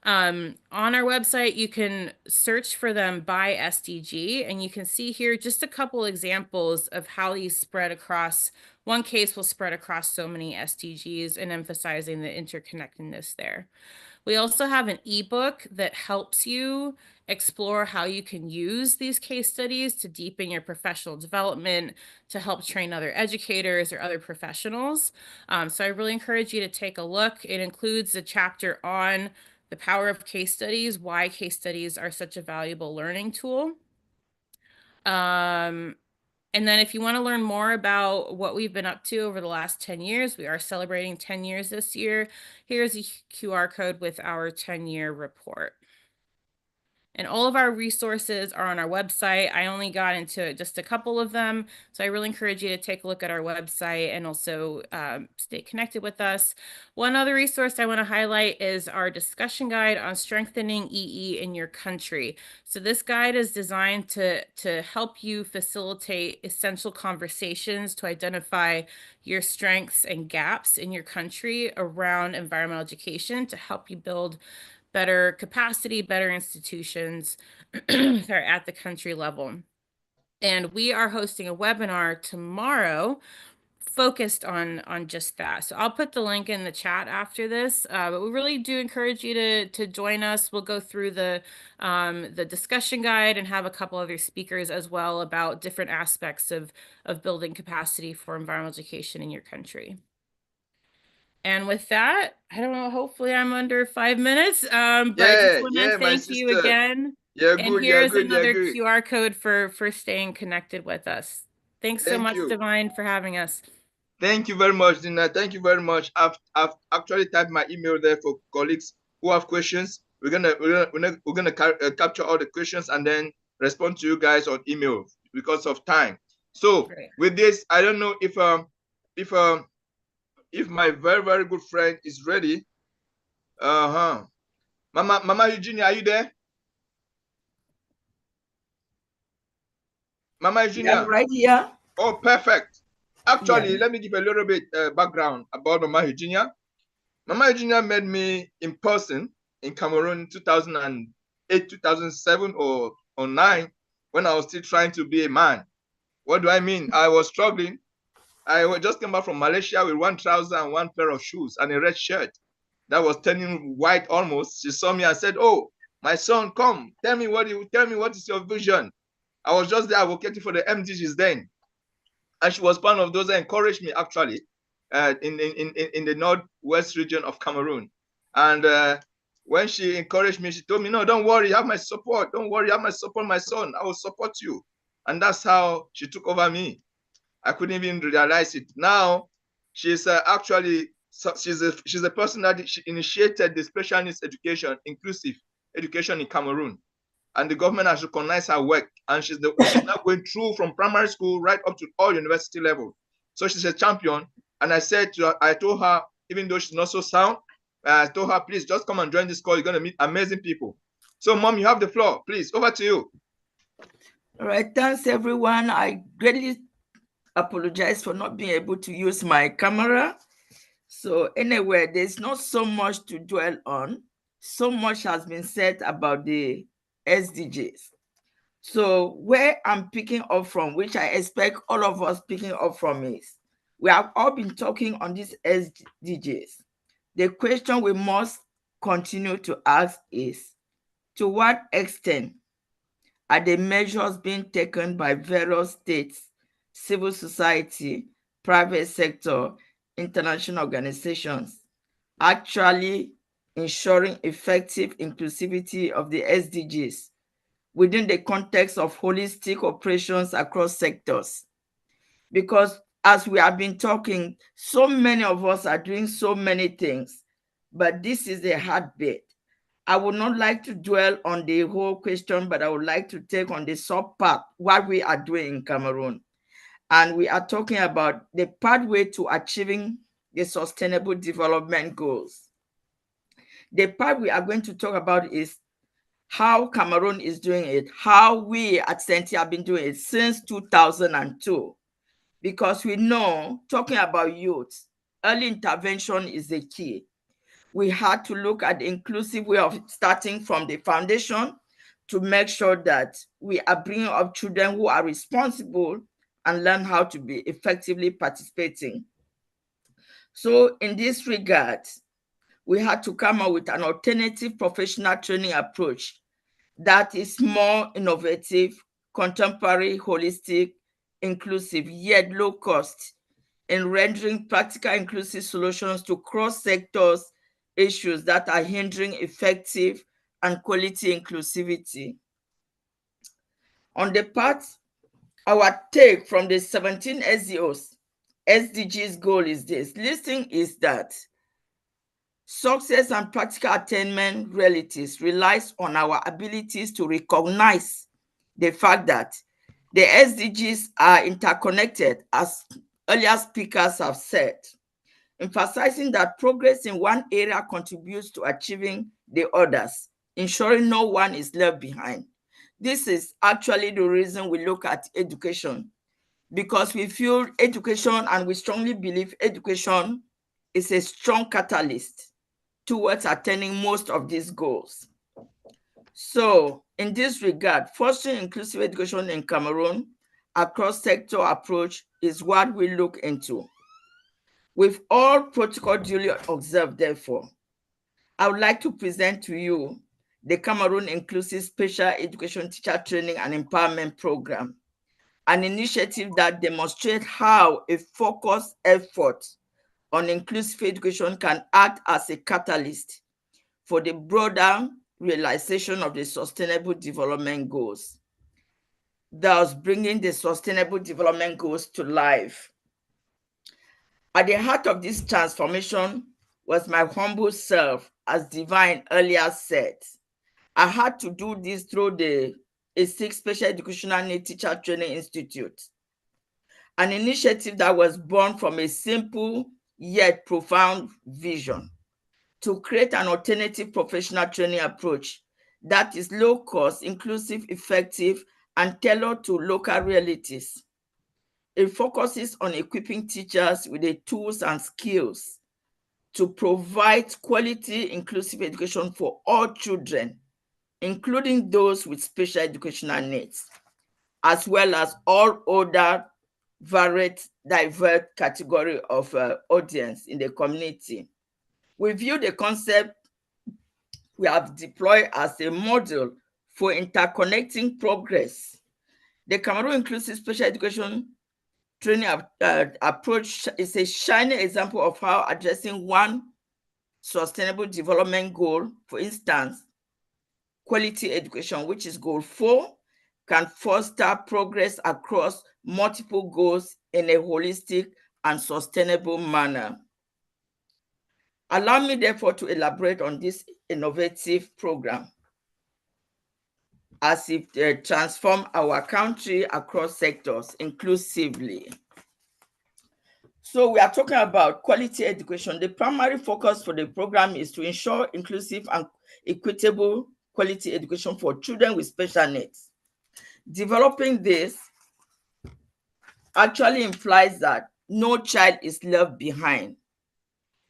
On our website, you can search for them by SDG, and you can see here just a couple examples of how these spread across. One case will spread across so many SDGs and emphasizing the interconnectedness there. We also have an ebook that helps you explore how you can use these case studies to deepen your professional development, to help train other educators or other professionals. So I really encourage you to take a look. It includes a chapter on the power of case studies, why case studies are such a valuable learning tool. And then if you want to learn more about what we've been up to over the last 10 years, we are celebrating 10 years this year. Here's a QR code with our 10-year report. And all of our resources are on our website. I only got into just a couple of them, so I really encourage you to take a look at our website and also stay connected with us. One other resource I want to highlight is our discussion guide on strengthening EE in your country. So this guide is designed to help you facilitate essential conversations to identify your strengths and gaps in your country around environmental education to help you build better capacity, better institutions that are at the country level. And we are hosting a webinar tomorrow focused on just that. So I'll put the link in the chat after this, but we really do encourage you to join us. We'll go through the discussion guide and have a couple other speakers as well about different aspects of building capacity for environmental education in your country. And with that, I don't know, hopefully I'm under 5 minutes, but I just want to thank you again. And here's another QR code for staying connected with us. Thanks so much, Divine, for having us. Thank you very much, Dina. Thank you very much. I've actually typed my email there for colleagues who have questions. We're gonna capture all the questions and then respond to you guys on email because of time. So with this, I don't know if my very, very good friend is ready. Mama Eugenia, are you there? Mama Eugenia. Yeah, right here. Oh, perfect. Actually, let me give a little bit background about Mama Eugenia. Mama Eugenia met me in person in Cameroon in 2008, 2007 or 2009 when I was still trying to be a man. What do I mean? I was struggling. I just came back from Malaysia with one trouser and one pair of shoes and a red shirt that was turning white almost. She saw me and said, "Oh, my son, come, tell me what is your vision." I was just there advocating for the MDGs then, and she was one of those that encouraged me actually in the northwest region of Cameroon. And when she encouraged me, she told me, "No, don't worry, you have my support. Don't worry, you have my support, my son. I will support you." And that's how she took over me. I couldn't even realize it. Now, she's actually, she's a person that she initiated the special needs education, inclusive education in Cameroon. And the government has recognized her work. And she's now going through from primary school right up to all university level. So she's a champion. And I told her, even though she's not so sound, I told her, please just come and join this call. You're going to meet amazing people. So Mom, you have the floor. Please, over to you. All right, thanks everyone. I greatly apologize for not being able to use my camera. So anyway, there's not so much to dwell on. so much has been said about the SDGs. So where I'm picking up from, which I expect all of us picking up from, is we have all been talking on these SDGs. The question we must continue to ask is, to what extent are the measures being taken by various states, civil society, private sector, international organizations actually ensuring effective inclusivity of the SDGs within the context of holistic operations across sectors? Because as we have been talking, so many of us are doing so many things, but this is a heartbeat. I would not like to dwell on the whole question, but I would like to take on the sub part, what we are doing in Cameroon. And we are talking about the pathway to achieving the Sustainable Development Goals. The part we are going to talk about is how Cameroon is doing it, how we at Senti have been doing it since 2002. Because we know, talking about youth, early intervention is the key. We had to look at the inclusive way of starting from the foundation to make sure that we are bringing up children who are responsible and learn how to be effectively participating. So in this regard, we had to come up with an alternative professional training approach that is more innovative, contemporary, holistic, inclusive, yet low cost in rendering practical inclusive solutions to cross-sectors issues that are hindering effective and quality inclusivity. On the part, our take from the 17 SDGs goal is this. Listing is that success and practical attainment realities relies on our abilities to recognize the fact that the SDGs are interconnected, as earlier speakers have said, emphasizing that progress in one area contributes to achieving the others, ensuring no one is left behind. This is actually the reason we look at education, because we feel education, and we strongly believe education is a strong catalyst towards attaining most of these goals. So in this regard, fostering inclusive education in Cameroon, a cross-sector approach is what we look into. With all protocol duly observed, therefore, I would like to present to you the Cameroon Inclusive Special Education Teacher Training and Empowerment Program, an initiative that demonstrates how a focused effort on inclusive education can act as a catalyst for the broader realization of the Sustainable Development Goals, thus bringing the Sustainable Development Goals to life. At the heart of this transformation was my humble self, as Divine earlier said. I had to do this through the A6 Special Educational Needs Teacher Training Institute, an initiative that was born from a simple yet profound vision to create an alternative professional training approach that is low cost, inclusive, effective, and tailored to local realities. It focuses on equipping teachers with the tools and skills to provide quality, inclusive education for all children, including those with special educational needs, as well as all other varied, diverse category of audience in the community. We view the concept we have deployed as a model for interconnecting progress. The Cameroon Inclusive Special Education Training approach is a shining example of how addressing one sustainable development goal, for instance, quality education, which is goal 4, can foster progress across multiple goals in a holistic and sustainable manner. Allow me, therefore, to elaborate on this innovative program as it transforms our country across sectors inclusively. So we are talking about quality education. The primary focus for the program is to ensure inclusive and equitable quality education for children with special needs. Developing this actually implies that no child is left behind,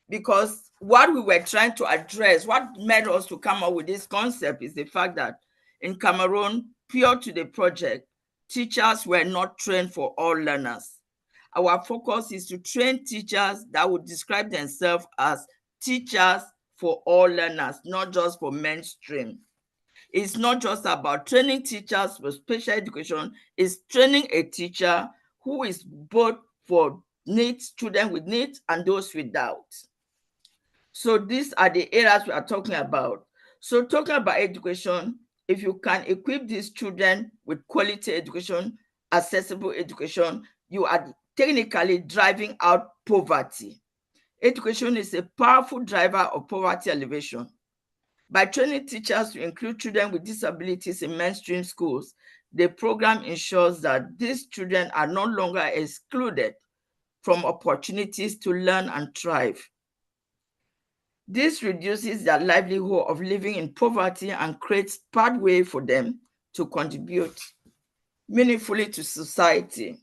because what we were trying to address, what made us to come up with this concept is the fact that in Cameroon, prior to the project, teachers were not trained for all learners. Our focus is to train teachers that would describe themselves as teachers for all learners, not just for mainstream. It's not just about training teachers for special education, it's training a teacher who is both for needs, students with needs and those without. So these are the areas we are talking about. So talking about education, if you can equip these children with quality education, accessible education, you are technically driving out poverty. Education is a powerful driver of poverty alleviation. By training teachers to include children with disabilities in mainstream schools, the program ensures that these children are no longer excluded from opportunities to learn and thrive. This reduces their livelihood of living in poverty and creates pathway for them to contribute meaningfully to society.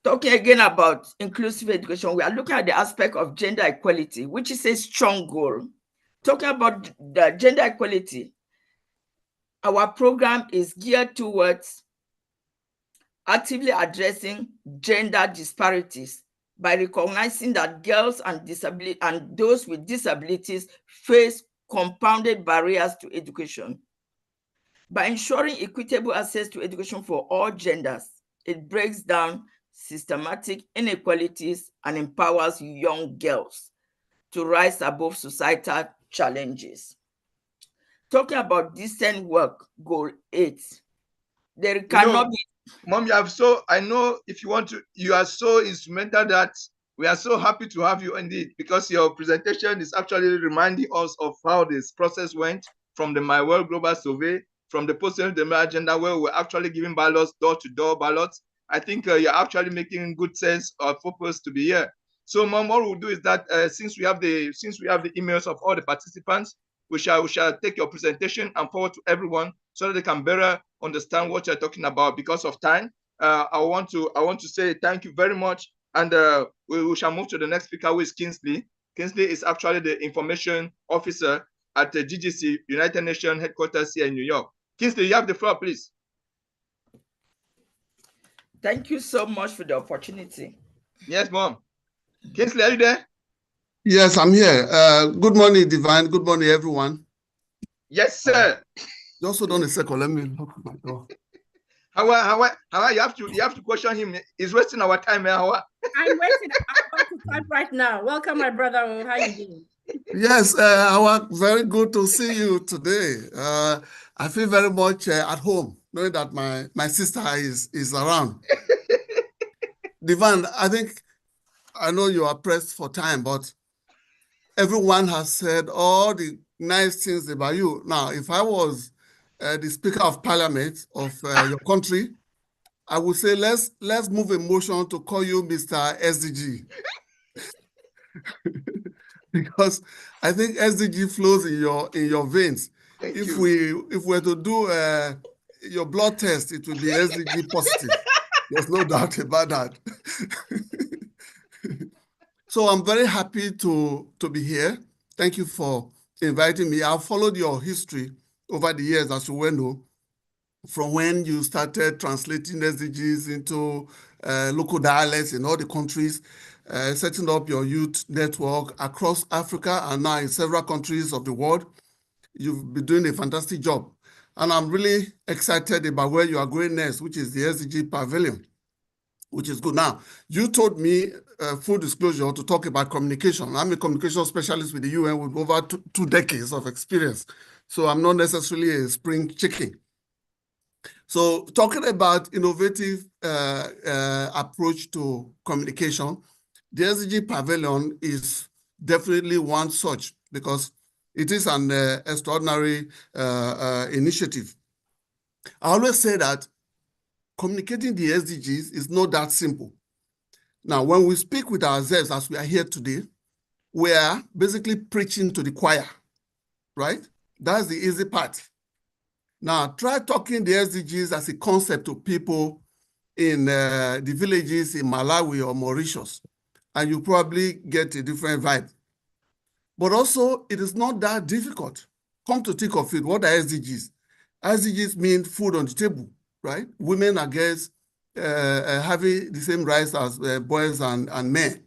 Talking again about inclusive education, we are looking at the aspect of gender equality, which is a strong goal. Talking about the gender equality, our program is geared towards actively addressing gender disparities by recognizing that girls and those with disabilities face compounded barriers to education. By ensuring equitable access to education for all genders, it breaks down systematic inequalities and empowers young girls to rise above societal challenges. Talking about decent work, goal 8. There cannot be. Mom, I know if you want to, you are so instrumental that we are so happy to have you indeed, because your presentation is actually reminding us of how this process went from the My World Global Survey, from the post-democracy agenda, where we're actually giving ballots, door-to-door ballots. I think you're actually making good sense of purpose to be here. So, Mom, what we'll do is that since we have the emails of all the participants, we shall take your presentation and forward to everyone so that they can better understand what you're talking about. Because of time, I want to say thank you very much, and we shall move to the next speaker, who is Kingsley. Kingsley is actually the information officer at the GGC, United Nations headquarters here in New York. Kingsley, you have the floor, please. Thank you so much for the opportunity. Yes, Mom. Kingsley, are you there? Yes, I'm here. Good morning, Divine. Good morning, everyone. Yes, sir. Just hold on a second. Let me lock my door. How you have to question him. He's wasting our time, Hawa. I'm waiting. I'm about to type right now. Welcome, my brother. How you doing? Yes, Hawa, very good to see you today. I feel very much at home, knowing that my sister is around. Divine, I know you are pressed for time, but everyone has said all the nice things about you. Now, if I was the Speaker of Parliament of your country, I would say let's move a motion to call you Mr. SDG. Because I think SDG flows in your veins. If we were to do your blood test, it would be SDG positive. There's no doubt about that. So I'm very happy to be here. Thank you for inviting me. I've followed your history over the years, as you well know, from when you started translating SDGs into local dialects in all the countries, setting up your youth network across Africa and now in several countries of the world. You've been doing a fantastic job. And I'm really excited about where you are going next, which is the SDG Pavilion, which is good. Now, you told me, full disclosure, to talk about communication. I'm a communication specialist with the UN with over two decades of experience. So I'm not necessarily a spring chicken. So talking about innovative approach to communication, the SDG Pavilion is definitely one such, because it is an extraordinary initiative. I always say that communicating the SDGs is not that simple. Now, when we speak with ourselves, as we are here today, we are basically preaching to the choir, right? That's the easy part. Now, try talking the SDGs as a concept to people in the villages in Malawi or Mauritius, and you probably get a different vibe. But also, it is not that difficult. Come to think of it, what are SDGs? SDGs mean food on the table, right? Women and girls having the same rights as boys and men.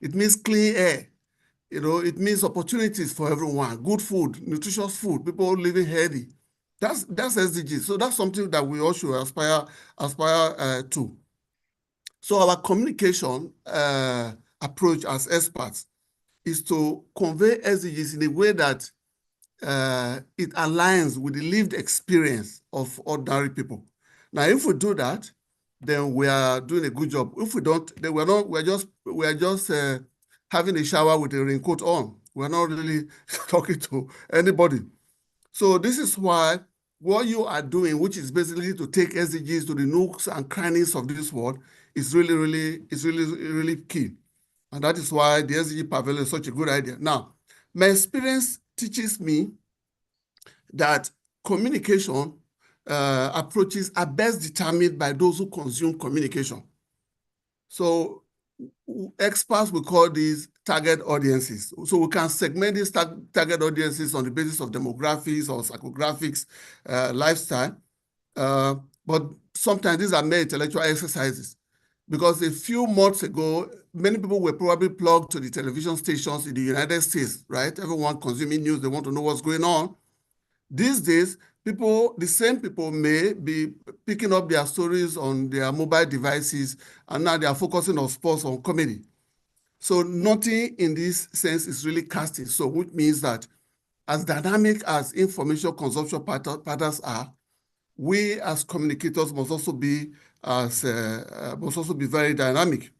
It means clean air. It means opportunities for everyone, good food, nutritious food, people living healthy. That's SDGs. So that's something that we all should aspire to. So our communication approach as experts is to convey SDGs in a way that it aligns with the lived experience of ordinary people. Now, if we do that, then we are doing a good job. If we don't, then we're just having a shower with a raincoat on. We're not really talking to anybody. So this is why what you are doing, which is basically to take SDGs to the nooks and crannies of this world, is really key. And that is why the SDG Pavilion is such a good idea. Now, my experience teaches me that communication approaches are best determined by those who consume communication. So experts will call these target audiences. So we can segment these target audiences on the basis of demographics or psychographics, lifestyle. But sometimes these are mere intellectual exercises, because a few months ago, many people were probably plugged to the television stations in the United States, right? Everyone consuming news, they want to know what's going on. These days, the same people may be picking up their stories on their mobile devices, and now they are focusing on sports, on comedy. So nothing in this sense is really casting. So which means that as dynamic as information consumption patterns are, we as communicators must also be very dynamic.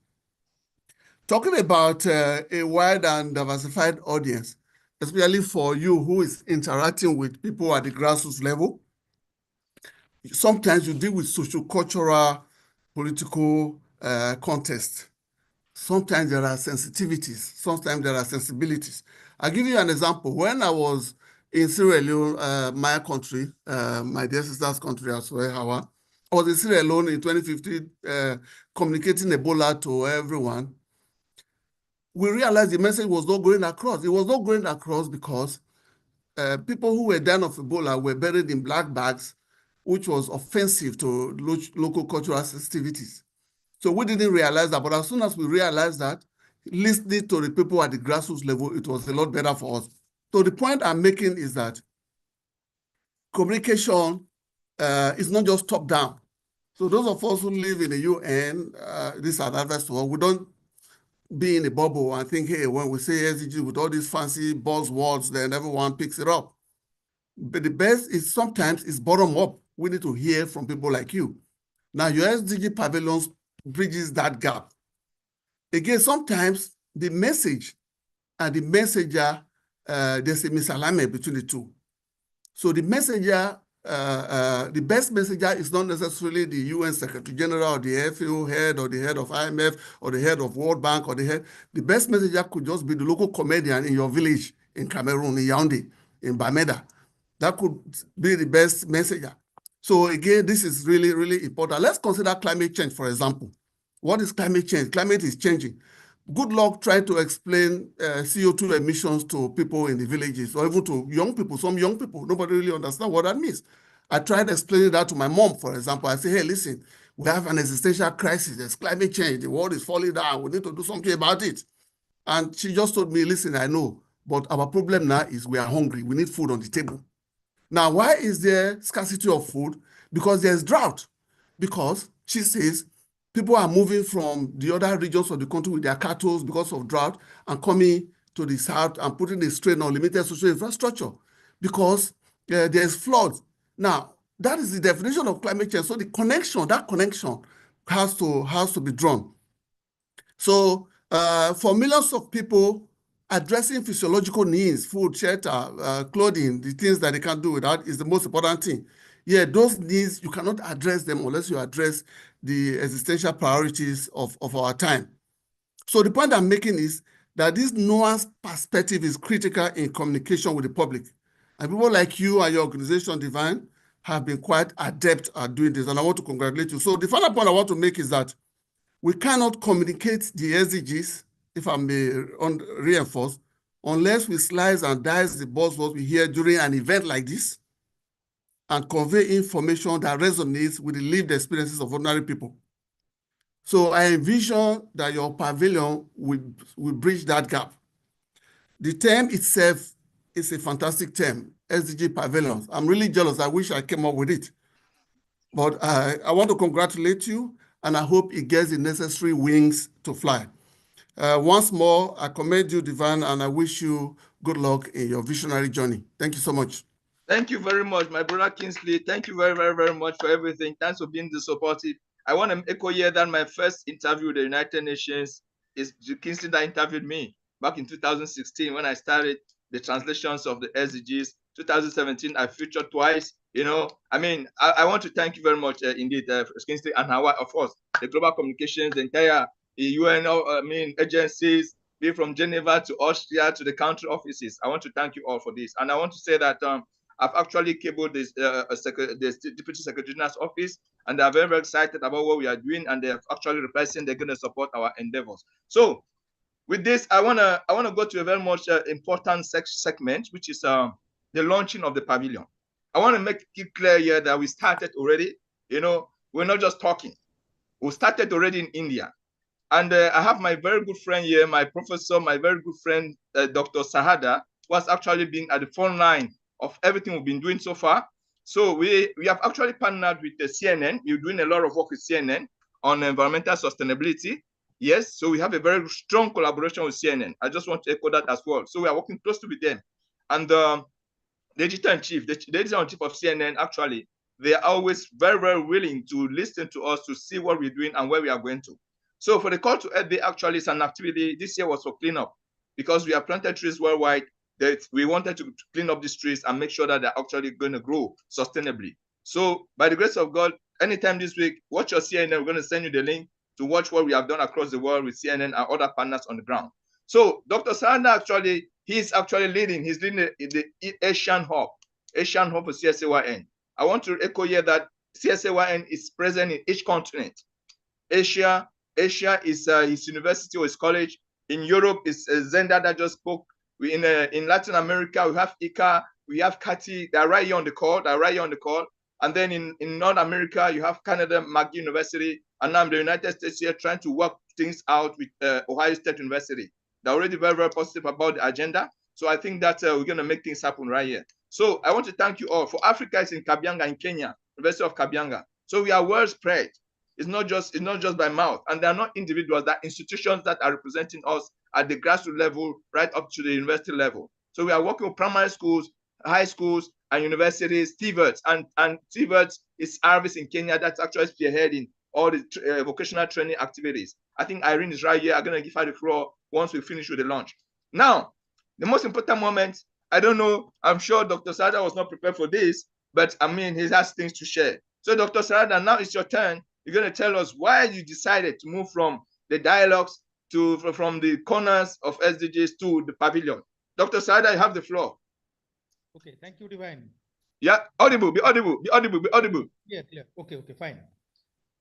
Talking about a wide and diversified audience, especially for you who is interacting with people at the grassroots level, sometimes you deal with social-cultural, political context. Sometimes there are sensitivities, sometimes there are sensibilities. I'll give you an example. When I was in Sierra Leone, my country, my dear sister's country as well, Hawa, I was in Sierra Leone in 2015, communicating Ebola to everyone. We realized the message was not going across. It was not going across because people who were dying of Ebola were buried in black bags, which was offensive to local cultural sensitivities. So we didn't realize that, but as soon as we realized that, listening to the people at the grassroots level, it was a lot better for us. So the point I'm making is that communication is not just top-down. So those of us who live in the UN, this is advice to us, we don't be in a bubble and think, hey, when we say SDG with all these fancy buzzwords, then everyone picks it up. But the best is sometimes it's bottom up. We need to hear from people like you. Now, your SDG pavilions bridges that gap. Again, sometimes the message and the messenger, there's a misalignment between the two. So the messenger, the best messenger is not necessarily the UN Secretary General or the FAO head or the head of IMF or the head of World Bank or the head. The best messenger could just be the local comedian in your village, in Cameroon, in Yaoundé, in Bamenda. That could be the best messenger. So again, this is really, really important. Let's consider climate change, for example. What is climate change? Climate is changing. Good luck trying to explain CO2 emissions to people in the villages or even to young people, some young people. Nobody really understands what that means. I tried explaining that to my mom, for example. I say, hey, listen, we have an existential crisis. There's climate change. The world is falling down. We need to do something about it. And she just told me, listen, I know, but our problem now is we are hungry. We need food on the table. Now, why is there scarcity of food? Because there's drought. Because, she says, people are moving from the other regions of the country with their cattle because of drought and coming to the south and putting a strain on limited social infrastructure because there's floods. Now, that is the definition of climate change. So that connection has to be drawn. So for millions of people, addressing physiological needs, food, shelter, clothing, the things that they can't do without is the most important thing. Yeah, those needs, you cannot address them unless you address the existential priorities of our time. So the point I'm making is that this nuanced perspective is critical in communication with the public. And people like you and your organization, Divine, have been quite adept at doing this, and I want to congratulate you. So the final point I want to make is that we cannot communicate the SDGs, if I may reinforce, unless we slice and dice the buzzwords we hear during an event like this and convey information that resonates with the lived experiences of ordinary people. So I envision that your pavilion will bridge that gap. The term itself is a fantastic term, SDG pavilions. I'm really jealous. I wish I came up with it. But I want to congratulate you, and I hope it gets the necessary wings to fly. Once more, I commend you, Divan, and I wish you good luck in your visionary journey. Thank you so much. Thank you very much, my brother Kingsley. Thank you very, very, very much for everything. Thanks for being the supportive. I want to echo here that my first interview with the United Nations is Kingsley that interviewed me back in 2016 when I started the translations of the SDGs. 2017, I featured twice. You know, I mean, I want to thank you very much indeed, Kingsley and Hawa, of course, the global communications, the entire UN, agencies, be from Geneva to Austria to the country offices. I want to thank you all for this. And I want to say that I've actually cabled this the Deputy Secretary General's office, and they're very, very excited about what we are doing, and they're actually replacing. They're going to support our endeavors. So, with this, I wanna go to a very much important segment, which is the launching of the pavilion. I want to make it clear here that we started already. You know, we're not just talking. We started already in India, and I have my very good friend here, my professor, my very good friend, Dr. Sahada, who has actually been at the front line of everything we've been doing so far. So we have actually partnered with the CNN. We're doing a lot of work with CNN on environmental sustainability. Yes, so we have a very strong collaboration with CNN. I just want to echo that as well. So we are working closely with them. And the editor-in-chief, the editor-in-chief of CNN, actually, they are always very, very willing to listen to us to see what we're doing and where we are going to. So for the Call to Earth Day, actually, it's an activity. This year was for cleanup because we have planted trees worldwide. That we wanted to clean up these trees and make sure that they're actually going to grow sustainably. So by the grace of God, anytime this week, watch your CNN. We're going to send you the link to watch what we have done across the world with CNN and other partners on the ground. So Dr. Sanda actually, he's leading the Asian Hub for GCSAYN. I want to echo here that GCSAYN is present in each continent. Asia is his university or his college. In Europe, is Zenda that just spoke. In Latin America, we have Ika, we have Kati, they're right here on the call, And then in North America, you have Canada, McGill University, and now the United States here trying to work things out with Ohio State University. They're already very, very positive about the agenda. So I think that we're going to make things happen right here. So I want to thank you all. For Africa, it's in Kabianga in Kenya, University of Kabianga. So we are well spread. It's not just by mouth, and they're not individuals, they're institutions that are representing us at the grassroots level, right up to the university level. So we are working with primary schools, high schools, and universities, TVETs, and TVETs is Arvis in Kenya that's actually spearheading all the vocational training activities. I think Irene is right here. I'm going to give her the floor once we finish with the launch. Now, the most important moment, I don't know, I'm sure Dr. Sada was not prepared for this, but I mean, he has things to share. So Dr. Sada, now it's your turn. You're going to tell us why you decided to move from the dialogues from the corners of SDGs to the pavilion. Dr. Sada, you have the floor. Okay, thank you, Divine. Yeah, audible, be audible. Yeah, okay, fine.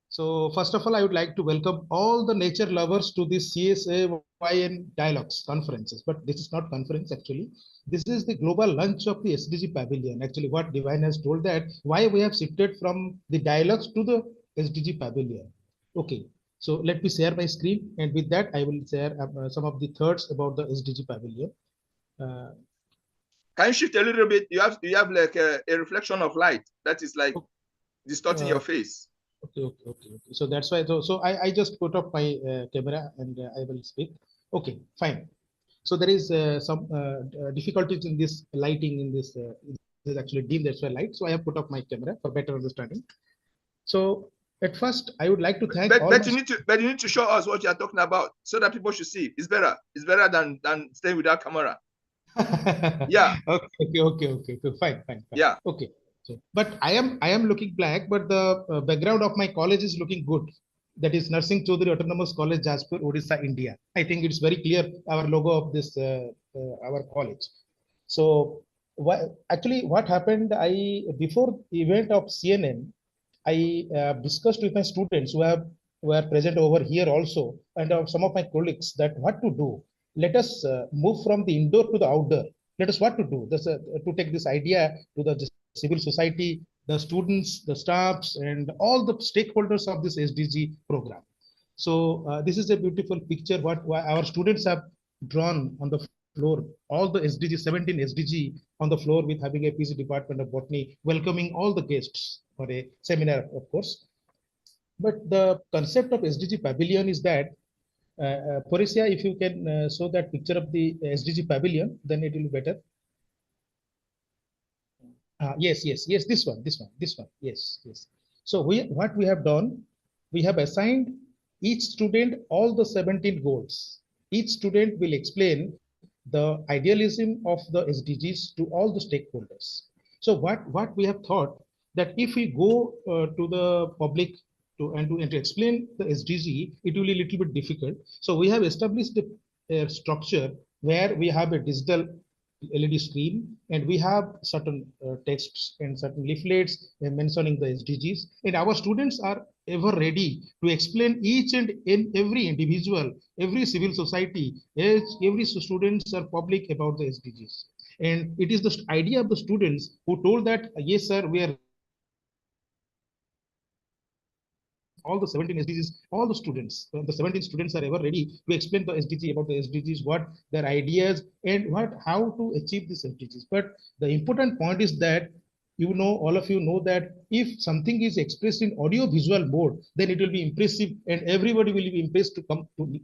So first of all, I would like to welcome all the nature lovers to this GCSAYN Dialogues conferences. But this is not conference actually. This is the global launch of the SDG Pavilion. Actually, what Divine has told that why we have shifted from the dialogues to the SDG Pavilion. Okay, so let me share my screen, and with that I will share some of the thoughts about the SDG Pavilion. Can you shift a little bit? You have like a reflection of light that is like distorting your face. Okay. So that's why. So I just put up my camera and I will speak. Okay, fine. So there is some difficulties in this lighting. In this is actually dim. That's why light. So I have put up my camera for better understanding. So at first, I would like to thank. But you need to show us what you are talking about so that people should see. It's better. It's better than staying without camera. Yeah. Okay. Fine. Yeah. Okay. So, but I am looking black, but the background of my college is looking good. That is Nursing Chaudhary Autonomous College, Jajpur, Odisha, India. I think it's very clear our logo of this our college. So what happened? Before the event of CNN, I discussed with my students who were present over here also, and some of my colleagues that what to do. let us move from the indoor to the outdoor. Let us what to do. This, to take this idea to the civil society, the students, the staffs, and all the stakeholders of this SDG program. So this is a beautiful picture what our students have drawn on the floor. All the SDG, 17 SDG on the floor with having a PC department of botany, welcoming all the guests for a seminar, of course. But the concept of SDG pavilion is that Porisia, if you can show that picture of the SDG pavilion, then it will be better. Yes, this one. Yes. So what we have done, we have assigned each student all the 17 goals. Each student will explain the idealism of the SDGs to all the stakeholders. So what we have thought that if we go to the public to explain the SDG, it will be a little bit difficult. So we have established a structure where we have a digital LED screen and we have certain texts and certain leaflets mentioning the SDGs, and our students are ever ready to explain each and every individual, every civil society, every students are public about the SDGs. And it is the idea of the students who told that, yes, sir, we are all the 17 SDGs, all the students, the 17 students are ever ready to explain the SDG about the SDGs, what their ideas and how to achieve these SDGs. But the important point is that, you know, all of you know that if something is expressed in audio visual mode, then it will be impressive and everybody will be impressed to come to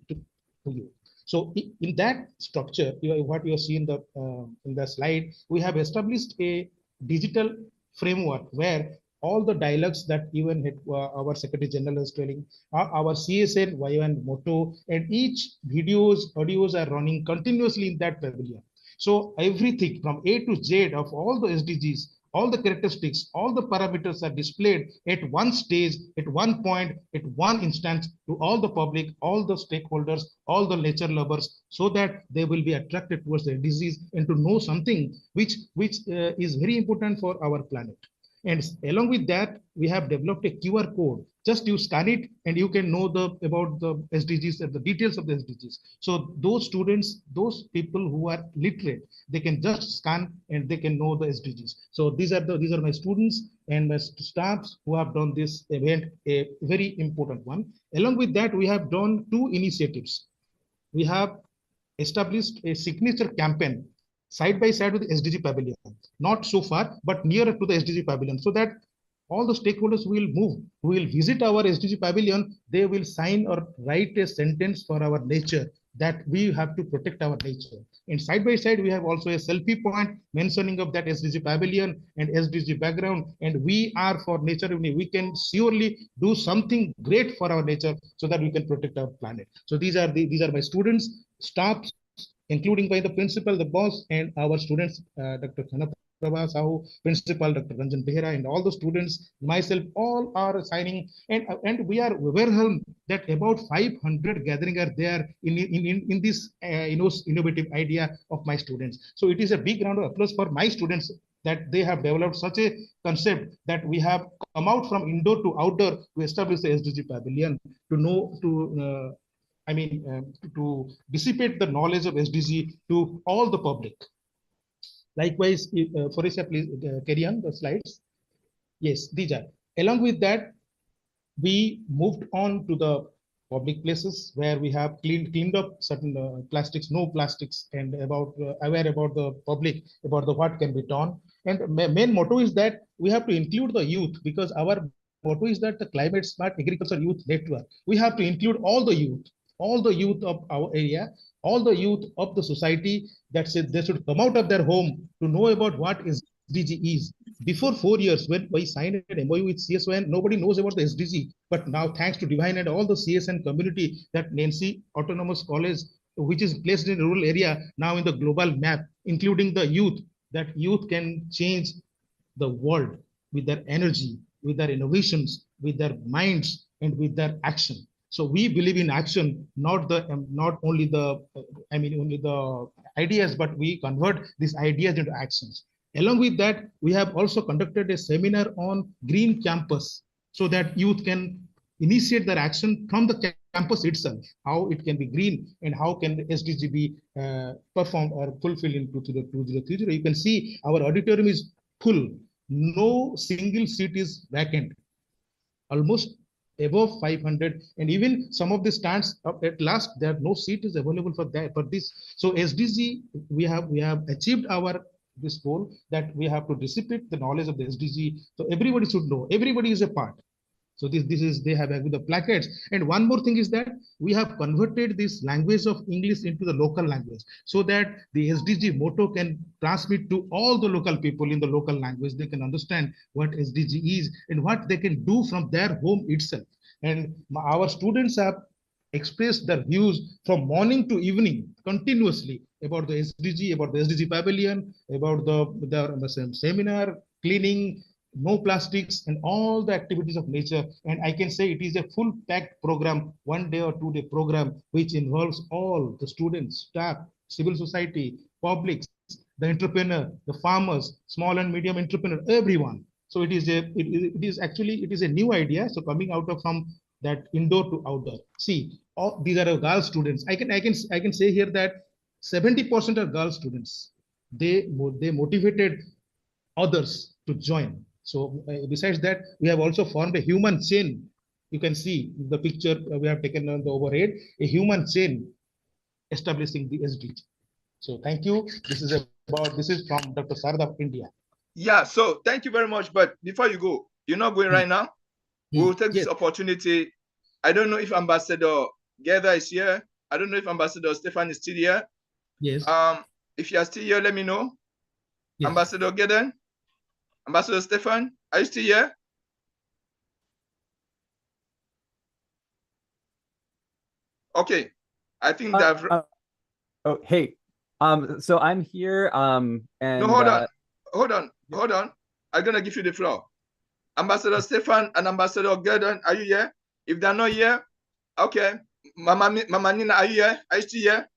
you. So in that structure, what you see in the slide, we have established a digital framework where all the dialogues that even our Secretary General is telling, our GCSAYN motto, and each audios are running continuously in that pavilion. So everything from A to Z of all the SDGs, all the characteristics, all the parameters are displayed at one stage, at one point, at one instance to all the public, all the stakeholders, all the nature lovers, so that they will be attracted towards the SDGs and to know something which is very important for our planet. And along with that, we have developed a QR code. Just you scan it and you can know about the SDGs and the details of the SDGs. So those students, those people who are literate, they can just scan and they can know the SDGs. So these are my students and my staffs who have done this event, a very important one. Along with that, we have done two initiatives. We have established a signature campaign side by side with the SDG pavilion, not so far, but nearer to the SDG pavilion, so that all the stakeholders will move, who will visit our SDG pavilion, they will sign or write a sentence for our nature, that we have to protect our nature. And side by side, we have also a selfie point mentioning of that SDG pavilion and SDG background. And we are for nature, we can surely do something great for our nature so that we can protect our planet. So these are my students, staffs, including by the principal, the boss, and our students, Dr. Kanaprabha Sahu, principal, Dr. Ranjan Behera, and all the students, myself, all are signing. And we are overwhelmed that about 500 gathering are there in this innovative idea of my students. So it is a big round of applause for my students that they have developed such a concept that we have come out from indoor to outdoor to establish the SDG pavilion to dissipate the knowledge of SDG to all the public. Likewise, Forestia, please carry on the slides. Yes, these are. Along with that, we moved on to the public places where we have cleaned up certain plastics, no plastics, and aware about the public, about what can be done. And main motto is that we have to include the youth, because our motto is that the climate smart agriculture youth network. We have to include all the youth of our area, all the youth of the society, that said they should come out of their home to know about what SDG is. Before 4 years, when we signed an MOU with CSON, nobody knows about the SDG. But now, thanks to Divine and all the CSN community, that Nancy Autonomous College, which is placed in a rural area, now in the global map, including the youth, that youth can change the world with their energy, with their innovations, with their minds, and with their action. So we believe in action, not only the ideas, but we convert these ideas into actions. Along with that, we have also conducted a seminar on green campus, so that youth can initiate their action from the campus itself, how it can be green and how can the SDG be performed or fulfilled into the 2030. You can see our auditorium is full. No single seat is vacant. Almost above 500, and even some of the stands up at last, there are no seat is available for that. For this, so SDG, we have achieved our this goal that we have to dissipate the knowledge of the SDG. So everybody should know. Everybody is a part. So this is they have the placards. And one more thing is that we have converted this language of English into the local language so that the SDG motto can transmit to all the local people in the local language. They can understand what SDG is and what they can do from their home itself. And our students have expressed their views from morning to evening continuously about the SDG pavilion, about the seminar, cleaning, no plastics, and all the activities of nature. And I can say it is a full packed program, 1 day or 2 day program, which involves all the students, staff, civil society, publics, the entrepreneur, the farmers, small and medium entrepreneur, everyone. So it is a new idea. So coming out of from that indoor to outdoor. See, these are girl students. I can say here that 70% are girl students. They motivated others to join. So besides that, we have also formed a human chain. You can see the picture we have taken on the overhead, a human chain establishing the SDG. So thank you. This is from Dr. Sarda of India. Yeah, so thank you very much. But before you go, you're not going right now. We will take this opportunity. I don't know if Ambassador Gether is here. I don't know if Ambassador Stefan is still here. Yes. If you are still here, let me know. Yes. Ambassador Gether, Ambassador Stefan, are you still here? Okay, I think that. Oh, hey. So I'm here. And no, hold on. I'm gonna give you the floor. Ambassador Stefan and Ambassador Gordon, are you here? If they're not here, okay. Mama Nina, are you here? Are you still here?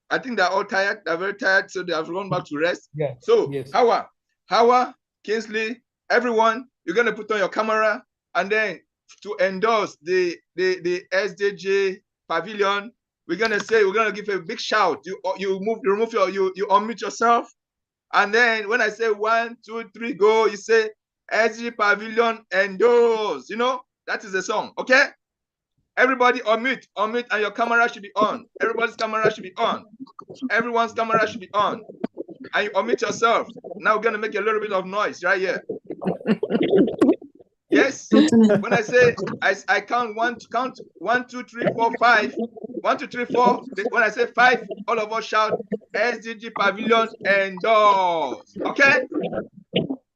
I think they're all tired. They're very tired, so they have gone back to rest. Yeah. So, yes. Hawa, Kingsley, everyone, you're gonna put on your camera, and then to endorse the SDG pavilion, we're gonna give a big shout. You unmute yourself, and then when I say 1, 2, 3, go, you say SDG pavilion endorse. You know that is the song. Okay. Everybody unmute, and your camera should be on. Everybody's camera should be on. Everyone's camera should be on. And you unmute yourself. Now we're gonna make a little bit of noise right here. Yes. When I say I count 1, 2, 3, 4, 5. 1, 2, 3, 4. When I say 5, all of us shout SDG pavilion endorse. Okay?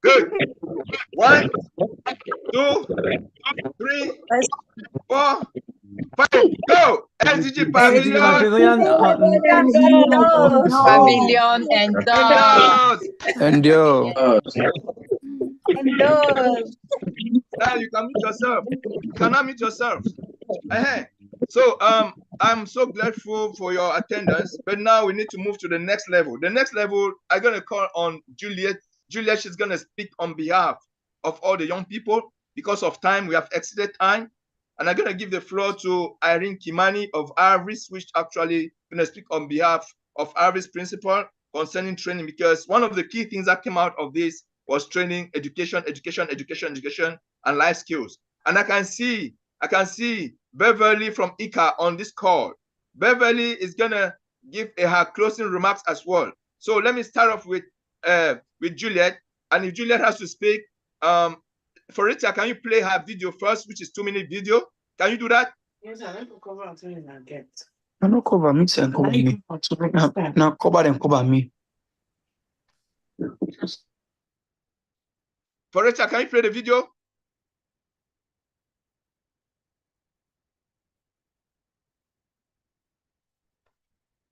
Good. 1, 2, 3, 4, 5, go! SDG pavilion endorse. Now you can meet yourself. You cannot meet yourself. So I'm so grateful for your attendance, but now we need to move to the next level. The next level, I'm gonna call on Juliet. Juliet, she's gonna speak on behalf of all the young people. Because of time, we have exceeded time. And I'm gonna give the floor to Irene Kimani of Arvis, which actually gonna speak on behalf of Arvis principal concerning training, because one of the key things that came out of this was training, education, and life skills. And I can see Beverly from ICA on this call. Beverly is gonna give her closing remarks as well. So let me start off with Juliet, and if Juliet has to speak, Forita, can you play her video first, which is 2-minute video? Can you do that? Yes, I don't cover until I get. I don't cover me, and cover me. Now cover them, cover me. Forita, can you play the video?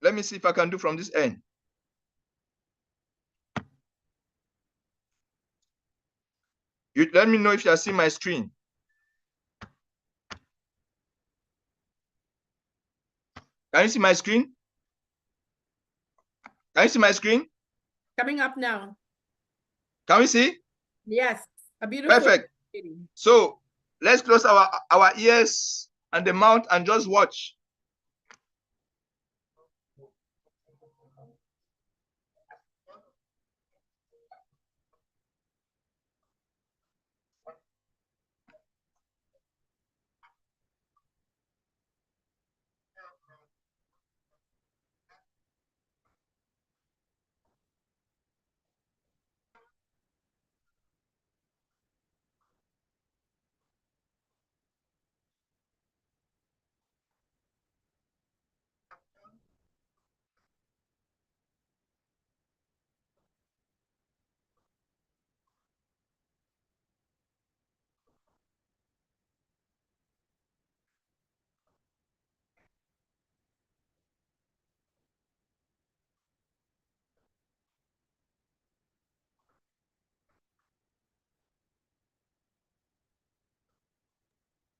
Let me see if I can do from this end. You let me know if you are seeing my screen. Can you see my screen? Can you see my screen? Coming up now. Can we see? Yes, a beautiful. Perfect. So Let's close our ears and the mouth and just watch.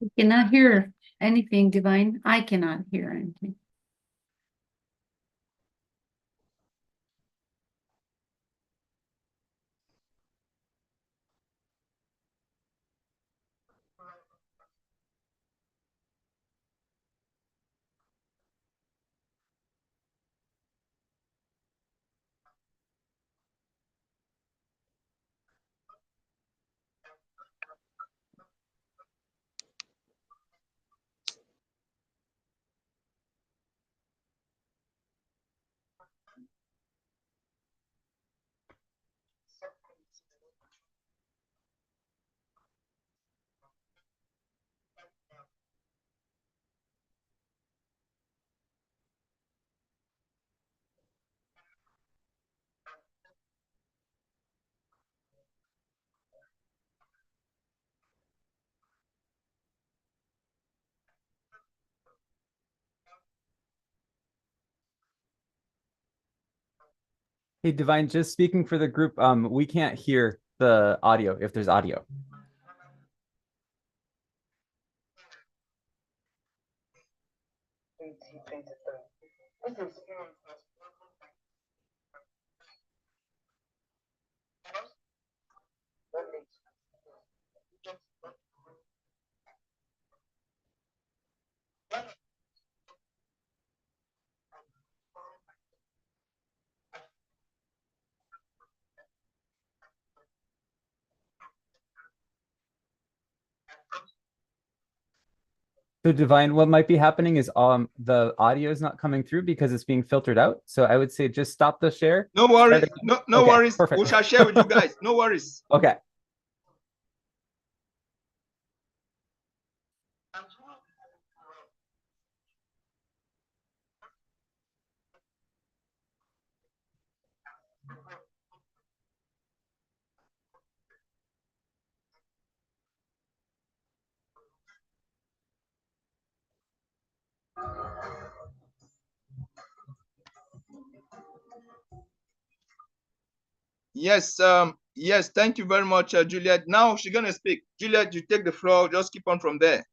You cannot hear anything, Divine. I cannot hear anything. Hey, Divine, just speaking for the group, we can't hear the audio if there's audio. So Divine, what might be happening is the audio is not coming through because it's being filtered out. So I would say just stop the share. No worries. No Okay, worries. perfect. We shall share with you guys. No worries. Okay. Yes, yes, thank you very much, Juliet. Now she's gonna speak. Juliet, you take the floor. Just keep on from there.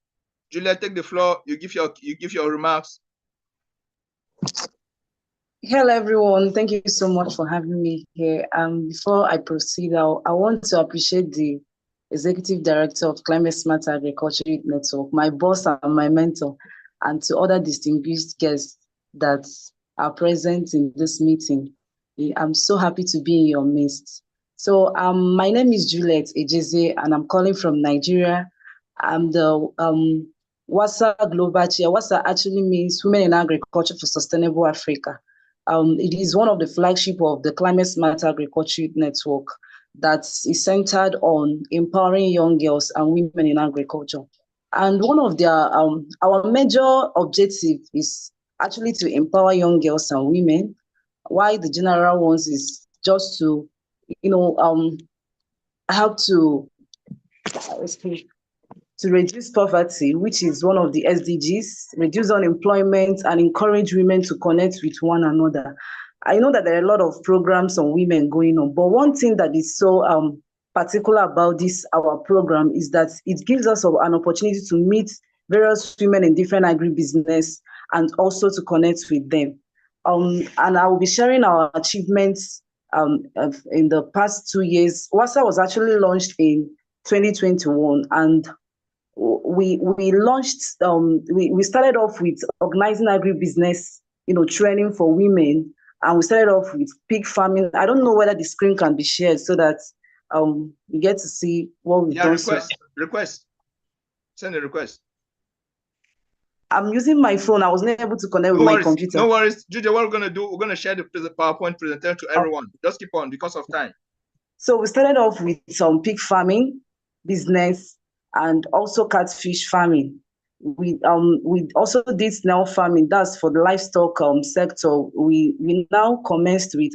Juliet, take the floor. You give your remarks. Hello, everyone. Thank you so much for having me here. Before I proceed, I want to appreciate the Executive Director of Climate Smart Agriculture Youth Network, my boss and my mentor, and to other distinguished guests that are present in this meeting. I'm so happy to be in your midst. So my name is Juliet Ejeze, and I'm calling from Nigeria. I'm the WASA Global Chair. WASA actually means Women in Agriculture for Sustainable Africa. It is one of the flagship of the Climate Smart Agriculture Youth Network that is centered on empowering young girls and women in agriculture. And one of their our major objective is actually to empower young girls and women, while the general ones is just to, help to reduce poverty, which is one of the SDGs, reduce unemployment, and encourage women to connect with one another. I know that there are a lot of programs on women going on, but one thing that is so particular about this, our program, is that it gives us an opportunity to meet various women in different agribusiness and also to connect with them. And I will be sharing our achievements in the past 2 years. WASA was actually launched in 2021, and we launched, we started off with organizing agribusiness, training for women, and we started off with pig farming. I don't know whether the screen can be shared so that you get to see what we've done. Request. Send a request. I'm using my phone. I was not able to connect with my computer. No worries. Julia, what we're going to do, we're going to share the PowerPoint presentation to everyone. Just keep on because of time. So we started off with some pig farming business and also catfish farming. We also did snail farming. That's for the livestock sector. We now commenced with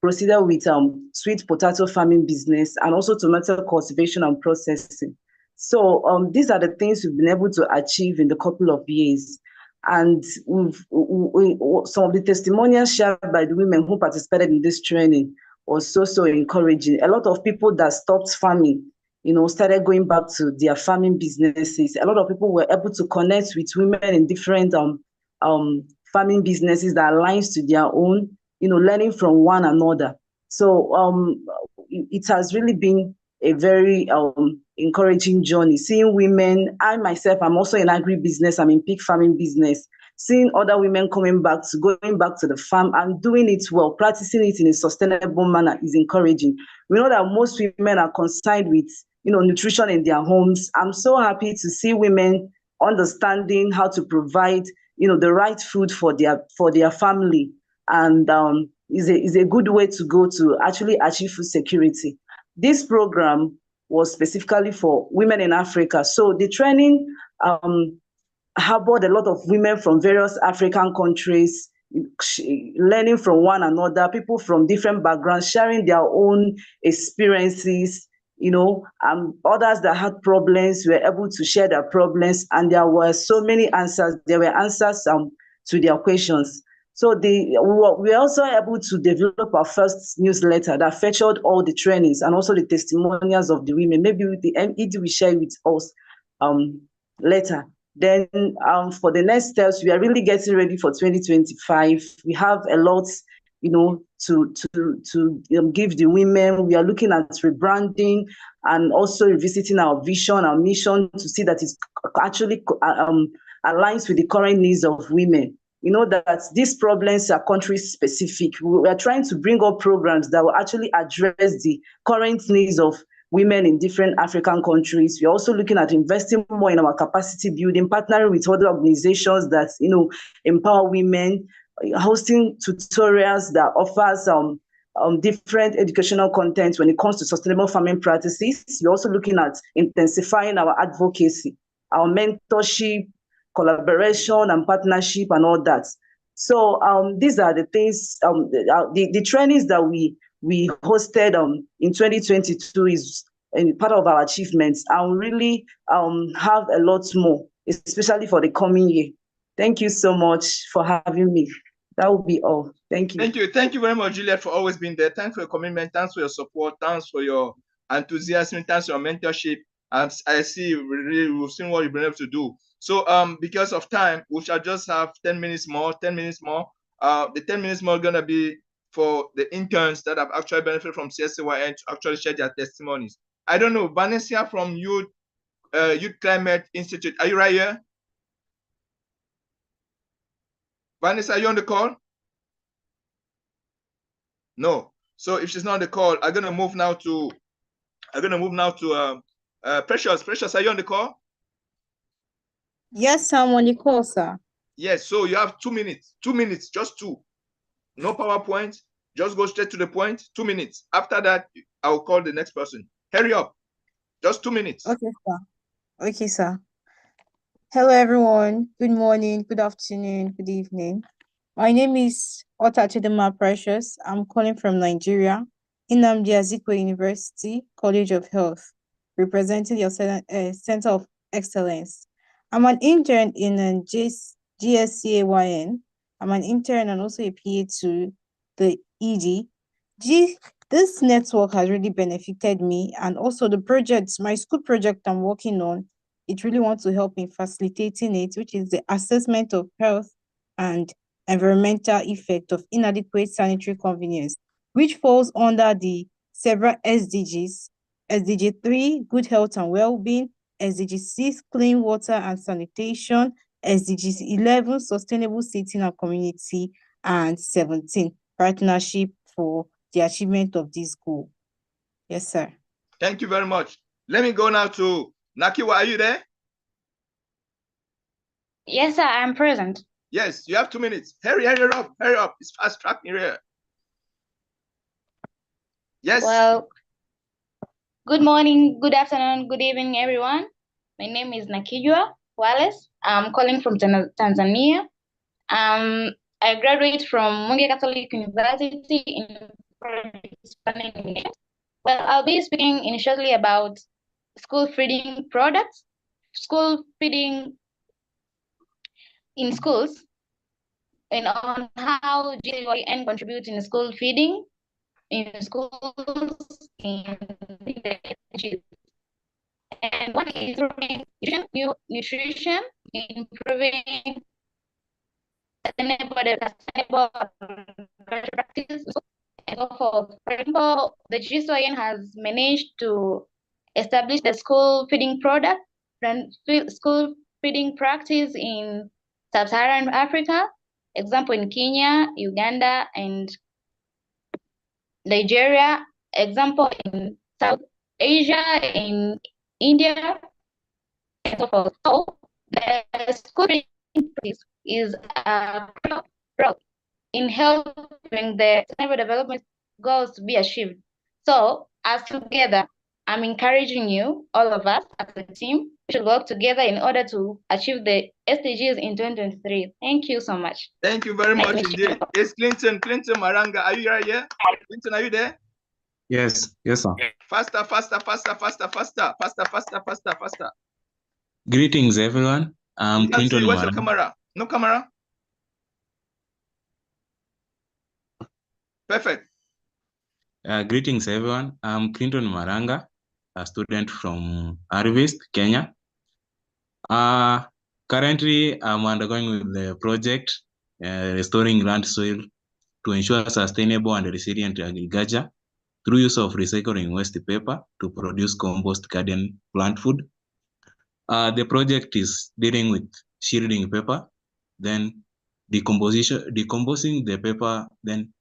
proceeded with sweet potato farming business and also tomato cultivation and processing. So these are the things we've been able to achieve in the couple of years. And some of the testimonials shared by the women who participated in this training was so encouraging. A lot of people that stopped farming, started going back to their farming businesses. A lot of people were able to connect with women in different farming businesses that aligns to their own, learning from one another. So it has really been a very encouraging journey. Seeing women, I myself, I'm also in agribusiness, I'm in pig farming business. Seeing other women going back to the farm and doing it well, practicing it in a sustainable manner is encouraging. We know that most women are concerned with, nutrition in their homes. I'm so happy to see women understanding how to provide, the right food for their family, and is a good way to go to actually achieve food security. This program was specifically for women in Africa. So the training harbored a lot of women from various African countries, learning from one another, people from different backgrounds, sharing their own experiences, others that had problems were able to share their problems, and there were so many answers. There were answers to their questions. So we were also able to develop our first newsletter that featured all the trainings and also the testimonials of the women. Maybe the ED will share with us later. Then for the next steps, we are really getting ready for 2025. We have a lot, to give the women. We are looking at rebranding and also revisiting our vision, our mission to see that it actually aligns with the current needs of women. That these problems are country specific. We are trying to bring up programs that will actually address the current needs of women in different African countries. We're also looking at investing more in our capacity building, partnering with other organizations that, empower women, hosting tutorials that offers different educational content when it comes to sustainable farming practices. We're also looking at intensifying our advocacy, our mentorship, collaboration and partnership and all that. So these are the things, the trainings that we hosted in 2022 is part of our achievements, and we really have a lot more, especially for the coming year. Thank you so much for having me. That will be all. Thank you. Thank you very much, Juliet, for always being there. Thanks for your commitment. Thanks for your support. Thanks for your enthusiasm. Thanks for your mentorship. I see we've seen what you've been able to do. So because of time, we shall just have 10 minutes more. The 10 minutes more are going to be for the interns that have actually benefited from GCSAYN to actually share their testimonies. I don't know, Vanessa from Youth Climate Institute, are you right here? Vanessa, are you on the call? No. So if she's not on the call, I'm gonna move now to Precious. Precious, are you on the call? Yes, I'm on the call, sir. Yes, so you have 2 minutes. 2 minutes, just 2. No PowerPoint, just go straight to the point. 2 minutes. After that, I'll call the next person. Hurry up. Just 2 minutes. Okay, sir. Okay, sir. Hello, everyone. Good morning, good afternoon, good evening. My name is Otachidema Precious. I'm calling from Nigeria, Nnamdi Azikiwe University, College of Health, representing your Center of Excellence. I'm an intern in GCSAYN. I'm an intern and also a PA to the ED. This network has really benefited me, and also the projects, my school project I'm working on, it really wants to help in facilitating it, which is the assessment of health and environmental effect of inadequate sanitary convenience, which falls under the several SDGs, SDG 3, good health and well-being, SDG 6, clean water and sanitation, SDG 11, sustainable city and community, and 17, partnership for the achievement of this goal. Yes, sir. Thank you very much. Let me go now to Nakiwa. Are you there? Yes, sir, I'm present. Yes, you have 2 minutes. Hurry up, hurry up. It's fast track here. Yes. Well, good morning, good afternoon, good evening, everyone. My name is Nakijwa Wallace. I'm calling from Tanzania. I graduated from Munge Catholic University in Spanish. Well, I'll be speaking initially about school feeding products, school feeding in schools, and on how GCSAYN contributes in school feeding in schools in and one is improving nutrition, improving sustainable practices. For example, the GCSAYN has managed to establish the school feeding product and school feeding practice in sub-Saharan Africa, example in Kenya, Uganda, and Nigeria, example in South Asia, in India, and so forth. So the school feeding practice is a pro in helping the sustainable development goals to be achieved. So as together, I'm encouraging you, all of us as a team, we should work together in order to achieve the SDGs in 2023. Thank you so much. Thank you very much indeed. It's Clinton Maranga. Are you right here? Clinton, are you there? Yes, sir. Faster. Greetings, everyone. I'm Clinton What's your Maranga. camera? No camera? Perfect. Greetings, everyone. I'm Clinton Maranga, a student from Harvest, Kenya. Currently, I'm undergoing with the project restoring land soil to ensure sustainable and resilient agriculture through use of recycling waste paper to produce compost garden plant food. The project is dealing with shielding paper, then decomposing the paper, then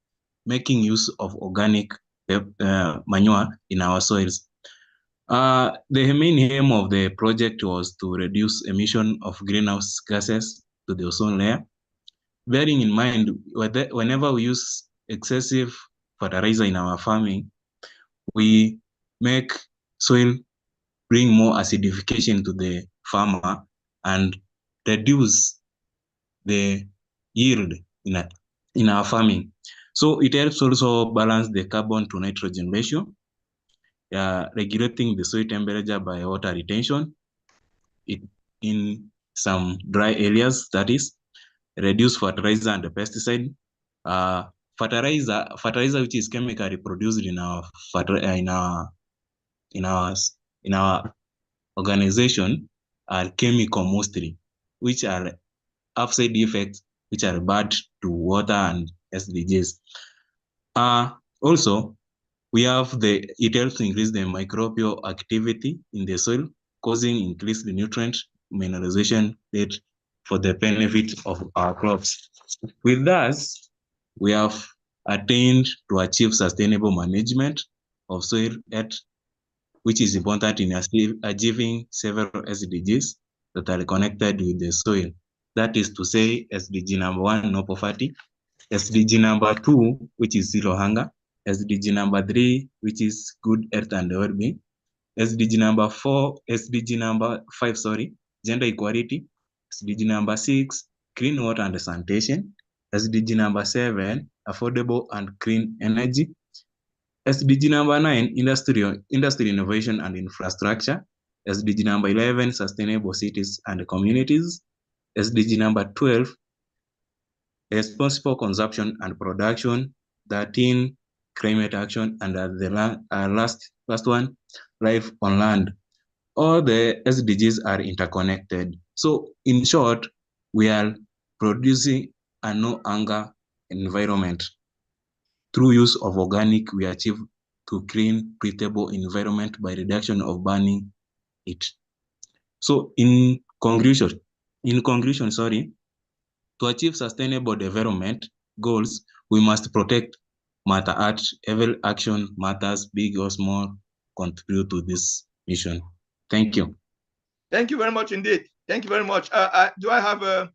making use of organic manure in our soils. The main aim of the project was to reduce emission of greenhouse gases to the ozone layer, bearing in mind whenever we use excessive fertilizer in our farming, we make soil bring more acidification to the farmer and reduce the yield in our farming. So it helps also balance the carbon to nitrogen ratio, regulating the soil temperature by water retention in some dry areas, that is, reduce fertilizer and pesticide. Fertilizer which is chemically produced in our organization are chemical mostly, which are have side effects which are bad to water and SDGs. Also, we have it helps to increase the microbial activity in the soil, causing increased nutrient mineralization rate for the benefit of our crops. With that, we have attained to achieve sustainable management of soil health, which is important in achieving several SDGs that are connected with the soil. That is to say, SDG number 1, no poverty, SDG number 2, which is zero hunger, SDG number 3, which is good health and well-being, SDG number 5, gender equality, SDG number 6, clean water and sanitation, SDG number 7, affordable and clean energy, SDG number 9, industry innovation and infrastructure, SDG number 11, sustainable cities and communities, SDG number 12, responsible consumption and production, 13, climate action, and the last one, life on land. All the SDGs are interconnected. So in short, we are producing a no hunger environment. Through use of organic, we achieve to clean, breathable environment by reduction of burning it. So in conclusion, to achieve sustainable development goals, we must protect Mother Earth. Every action matters, big or small, contribute to this mission. Thank you. Thank you very much indeed. Thank you very much. Do I have a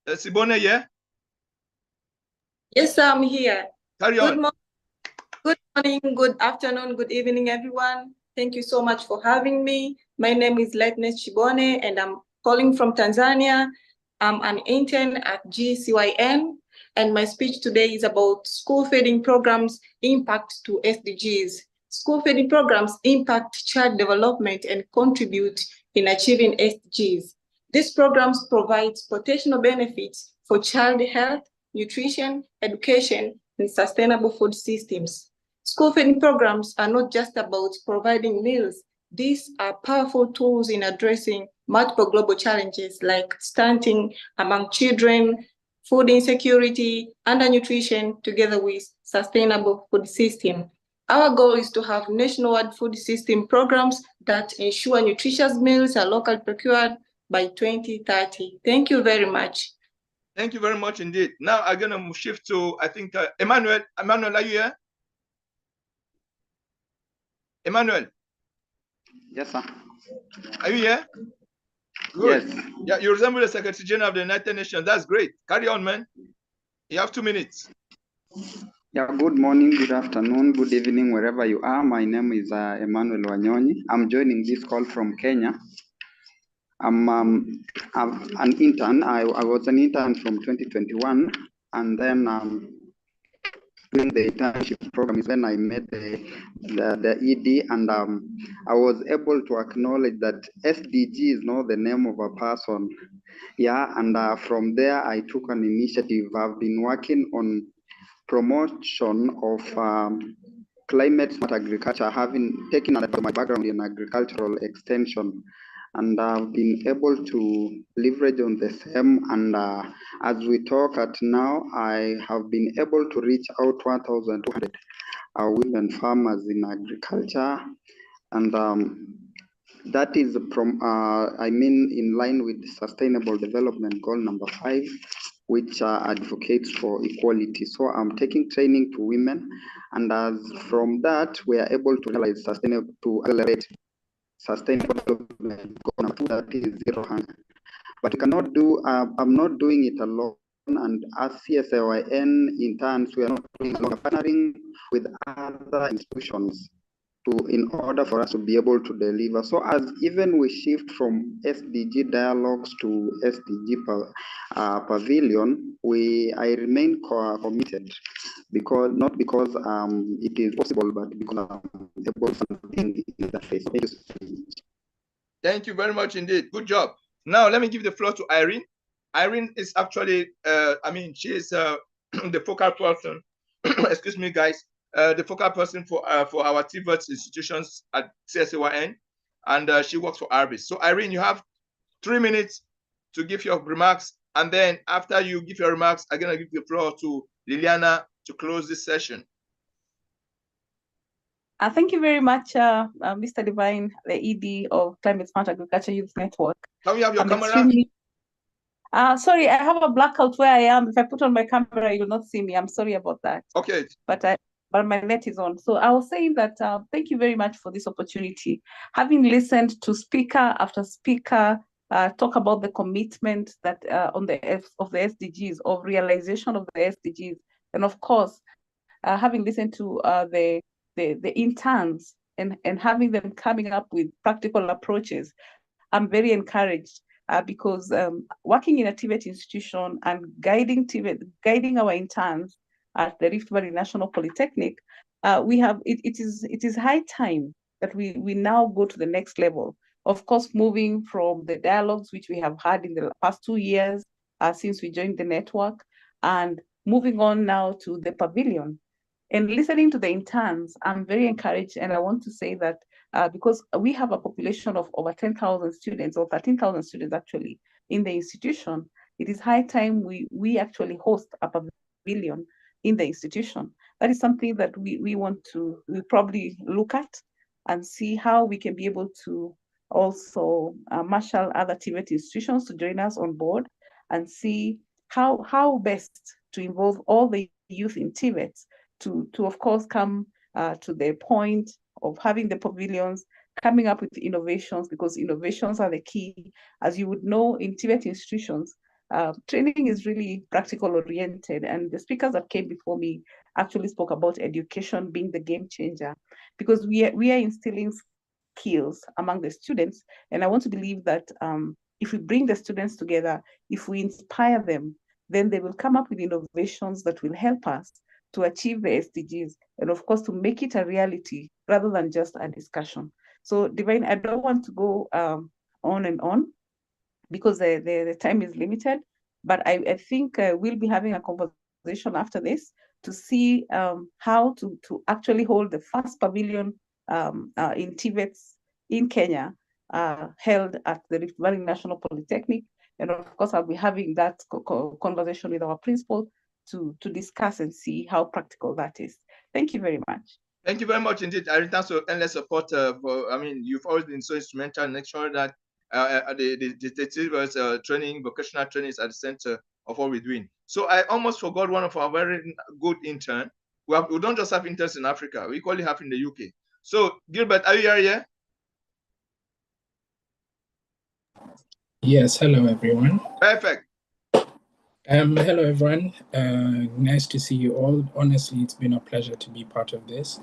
Sibone here? Yes, I'm here. Carry on. Good morning, good afternoon, good evening, everyone. Thank you so much for having me. My name is Lightness Shibone, and I'm calling from Tanzania. I'm an intern at GCSAYN, and my speech today is about school feeding programs' impact to SDGs. School feeding programs impact child development and contribute in achieving SDGs. These programs provide potential benefits for child health, nutrition, education, and sustainable food systems. School feeding programs are not just about providing meals. These are powerful tools in addressing multiple global challenges like stunting among children, food insecurity, undernutrition, together with sustainable food system. Our goal is to have nationwide food system programs that ensure nutritious meals are locally procured by 2030. Thank you very much. Thank you very much indeed. Now I'm going to shift to, I think, Emmanuel. Emmanuel, are you here? Emmanuel. Yes, sir. Are you here? Good. Yes. Yeah, you resemble the Secretary General of the United Nations. That's great. Carry on, man. You have 2 minutes. Yeah, good morning, good afternoon, good evening, wherever you are. My name is Emmanuel Wanyonyi. I'm joining this call from Kenya. I'm an intern. I was an intern from 2021, and then during the internship program is when I met the ED, and I was able to acknowledge that SDG is not the name of a person. Yeah, and from there I took an initiative. I've been working on promotion of climate smart agriculture, having taken my background in agricultural extension, and I've been able to leverage on the same. And as we talk at now, I have been able to reach out 1,200 women farmers in agriculture, and that is from in line with Sustainable Development Goal number 5, which advocates for equality. So I'm taking training to women, and as from that we are able to realize accelerate sustainable development goal number 2, that is zero hunger. But we cannot do. I'm not doing it alone. And as GCSAYN interns, we are not doing alone. Partnering with other institutions in order for us to be able to deliver. So as even we shift from SDG dialogues to SDG pavilion, I remain committed, not because it is possible, but because I'm able to in that phase. Thank you very much indeed. Good job. Now let me give the floor to Irene. Irene is actually, she is the focal person. Excuse me, guys. The focal person for our TVET institutions at GCSAYN, and she works for ARBIS. So Irene, you have 3 minutes to give your remarks, and then after you give your remarks, I'm gonna give the floor to Liliana to close this session. Thank you very much, Mr. Divine, the ED of Climate Smart Agriculture Youth Network. Can we have your camera? Sorry, I have a blackout where I am. If I put on my camera, you will not see me. I'm sorry about that. Okay. But my net is on. So I was saying that thank you very much for this opportunity. Having listened to speaker after speaker talk about the commitment that of the SDGs, of realization of the SDGs, and of course, having listened to the interns and having them coming up with practical approaches, I'm very encouraged because working in a TVET institution and guiding our interns at the Rift Valley National Polytechnic, it is high time that we now go to the next level. Of course, moving from the dialogues which we have had in the past 2 years since we joined the network, and moving on now to the pavilion. And listening to the interns, I'm very encouraged, and I want to say that because we have a population of over 10,000 students, or 13,000 students actually, in the institution, it is high time we actually host a pavilion in the institution. That is something that we probably look at and see how we can be able to also marshal other TVET institutions to join us on board and see how best to involve all the youth in TVET to of course come to the point of having the pavilions, coming up with innovations, because innovations are the key. As you would know, in TVET institutions, training is really practical oriented, and the speakers that came before me actually spoke about education being the game changer, because we are instilling skills among the students. And I want to believe that if we bring the students together, if we inspire them, then they will come up with innovations that will help us to achieve the SDGs, and of course to make it a reality rather than just a discussion. So Divine, I don't want to go on and on because the time is limited, but I think we'll be having a conversation after this to see how to actually hold the first pavilion in TVET in Kenya, held at the Rift Valley National Polytechnic. And of course, I'll be having that conversation with our principal to discuss and see how practical that is. Thank you very much. Thank you very much indeed. I return to endless support you've always been so instrumental in making sure that the training, vocational training is at the center of what we're doing. So I almost forgot one of our very good interns. We don't just have interns in Africa, we equally have in the UK. So Gilbert, are you here? Yes, hello everyone. Perfect. Hello everyone. Nice to see you all. Honestly, it's been a pleasure to be part of this.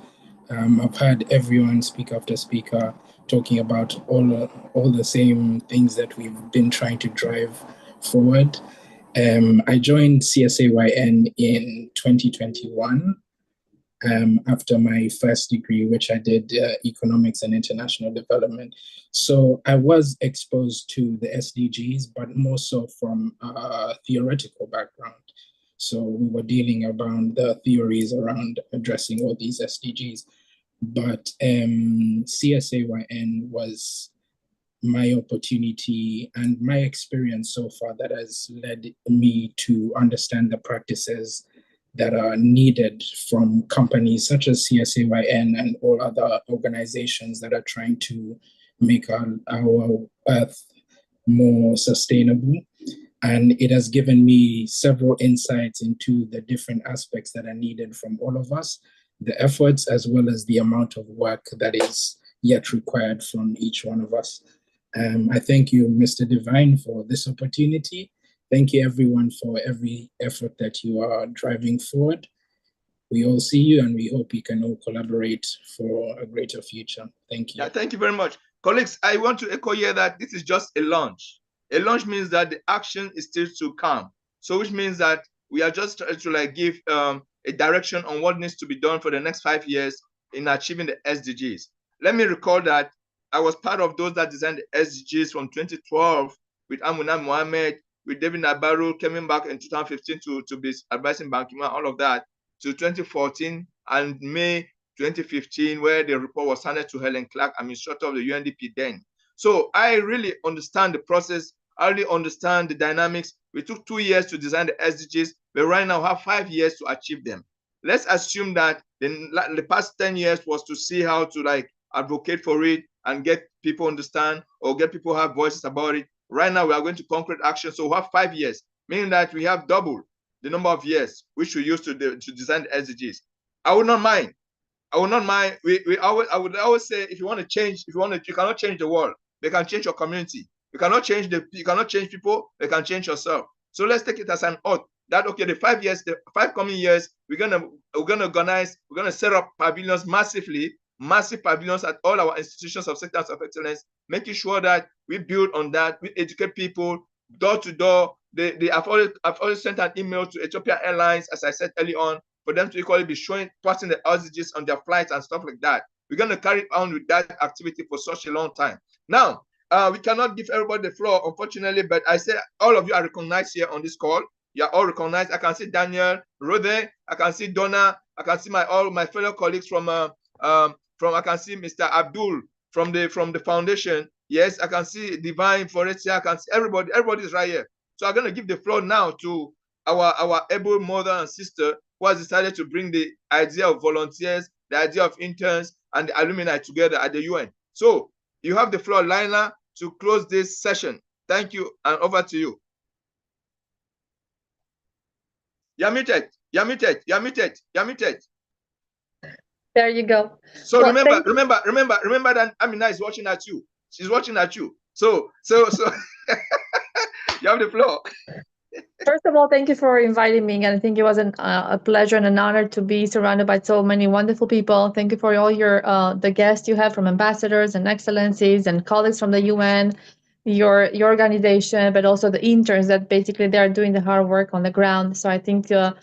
I've heard everyone speak after speaker talking about all the same things that we've been trying to drive forward. I joined GCSAYN in 2021 after my first degree, which I did economics and international development. So I was exposed to the SDGs, but more so from a theoretical background. So we were dealing around the theories around addressing all these SDGs. But GCSAYN was my opportunity and my experience so far that has led me to understand the practices that are needed from companies such as GCSAYN and all other organizations that are trying to make our Earth more sustainable. And it has given me several insights into the different aspects that are needed from all of us, the efforts as well as the amount of work that is yet required from each one of us. I thank you, Mr. Divine, for this opportunity. Thank you, everyone, for every effort that you are driving forward. We all see you, and we hope we can all collaborate for a greater future. Thank you. Yeah, thank you very much. Colleagues, I want to echo here that this is just a launch. A launch means that the action is still to come. So which means that we are just trying to give a direction on what needs to be done for the next 5 years in achieving the SDGs. Let me recall that I was part of those that designed the SDGs from 2012 with Amuna Mohammed, with David Nabarro coming back in 2015 to be advising Ban Ki-moon, all of that, to 2014 and May 2015, where the report was handed to Helen Clark, administrator of the UNDP then. So I really understand the process. I really understand the dynamics. We took 2 years to design the SDGs, but right now have 5 years to achieve them. Let's assume that the past 10 years was to see how to advocate for it and get people understand or get people have voices about it. Right now, we are going to concrete action. So we have 5 years, meaning that we have double the number of years which we used to design the SDGs. I would not mind. I would not mind. I would always say, if you want to change, you cannot change the world. They can change your community. You cannot change people. They can change yourself. So let's take it as an oath that okay, the 5 years, the 5 coming years, we're gonna organize, we're gonna set up pavilions massive pavilions at all our institutions of sectors of excellence, making sure that we build on that, we educate people door to door. I've always sent an email to Ethiopian Airlines, as I said early on, for them to equally be passing the SDGs on their flights and stuff like that. We're going to carry on with that activity for such a long time. Now, we cannot give everybody the floor, unfortunately, but I say all of you are recognized here on this call. You are all recognized. I can see Daniel, Rode, I can see Donna, I can see all my fellow colleagues from I can see Mr. Abdul from the foundation. Yes, I can see Divine Forestia. I can see everybody. Everybody is right here. So I'm going to give the floor now to our able mother and sister who has decided to bring the idea of volunteers, the idea of interns, and the alumni together at the UN. So You have the floor, Lina, to close this session. Thank you, and over to you. You're muted. You're muted. You're muted. You're muted. There you go. So Well, remember that Amina is watching at you. She's watching at you. So you have the floor. First of all, thank you for inviting me. And I think it was a pleasure and an honor to be surrounded by so many wonderful people. Thank you for all your the guests you have from ambassadors and excellencies and colleagues from the UN, your organization, but also the interns that basically they are doing the hard work on the ground. So I think a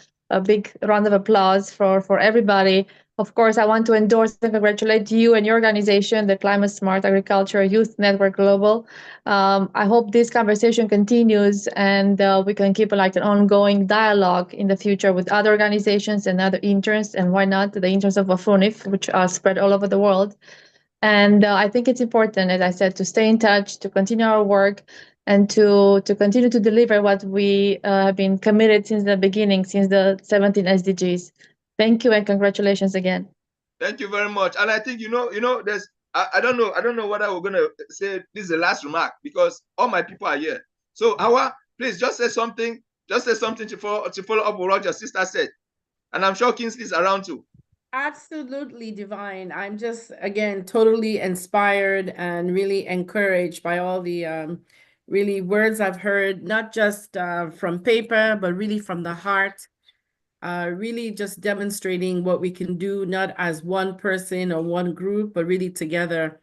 big round of applause for everybody. Of course, I want to endorse and congratulate you and your organization, the Climate Smart Agriculture Youth Network Global. I hope this conversation continues and we can keep like an ongoing dialogue in the future with other organizations and other interns, and why not the interns of WAFUNIF, which are spread all over the world. And I think it's important, as I said, to stay in touch, to continue our work, and to continue to deliver what we have been committed since the beginning, since the 17 SDGs. Thank you and congratulations again. Thank you very much. And I think there's I don't know whether we're gonna say this is the last remark, because all my people are here. So Hawa, please just say something. Just say something to follow up with what your sister said. And I'm sure Kingsley's around too. Absolutely, Divine. I'm just, again, totally inspired and really encouraged by all the really words I've heard, not just from paper, but really from the heart. Really just demonstrating what we can do, not as one person or one group, but really together,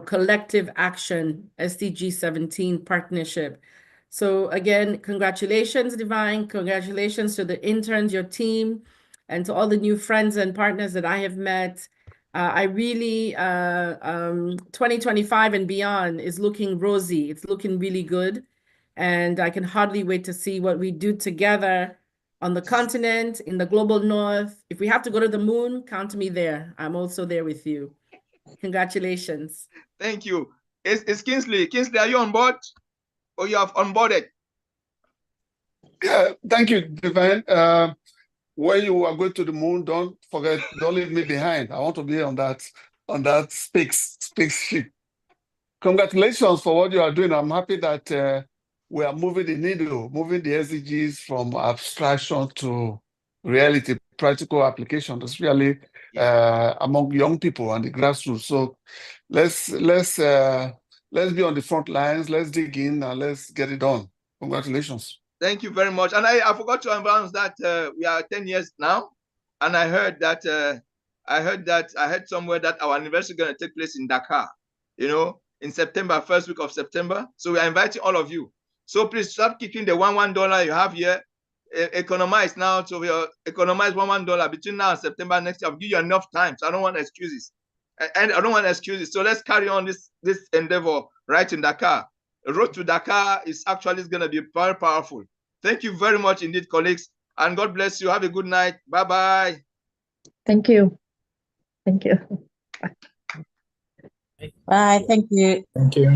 collective action, SDG 17 partnership. So again, congratulations, Divine. Congratulations to the interns, your team, and to all the new friends and partners that I have met. I really, 2025 and beyond is looking rosy. It's looking really good. And I can hardly wait to see what we do together on the continent, in the global north. If we have to go to the moon, count me there. I'm also there with you. Congratulations. Thank you. It's Kingsley. Kingsley, are you on board? Or you have onboarded? Yeah, thank you, Divine. When you are going to the moon, don't leave me behind. I want to be on that spaceship. Congratulations for what you are doing. I'm happy that we are moving the needle, moving the SDGs from abstraction to reality, practical application, especially among young people and the grassroots. So let's be on the front lines. Let's dig in and let's get it done. Congratulations. Thank you very much. And I forgot to announce that we are 10 years now. And I heard somewhere that our anniversary is going to take place in Dakar, in September, first week of September. So we are inviting all of you. So please stop keeping the $1 you have here. Economize now. So we economize $1 between now and September next year. I'll give you enough time. So I don't want excuses. And I don't want excuses. So let's carry on this endeavor right in Dakar. The road to Dakar is actually going to be very powerful. Thank you very much indeed, colleagues. And God bless you. Have a good night. Bye-bye. Thank you. Thank you. Bye. Thank you. Thank you.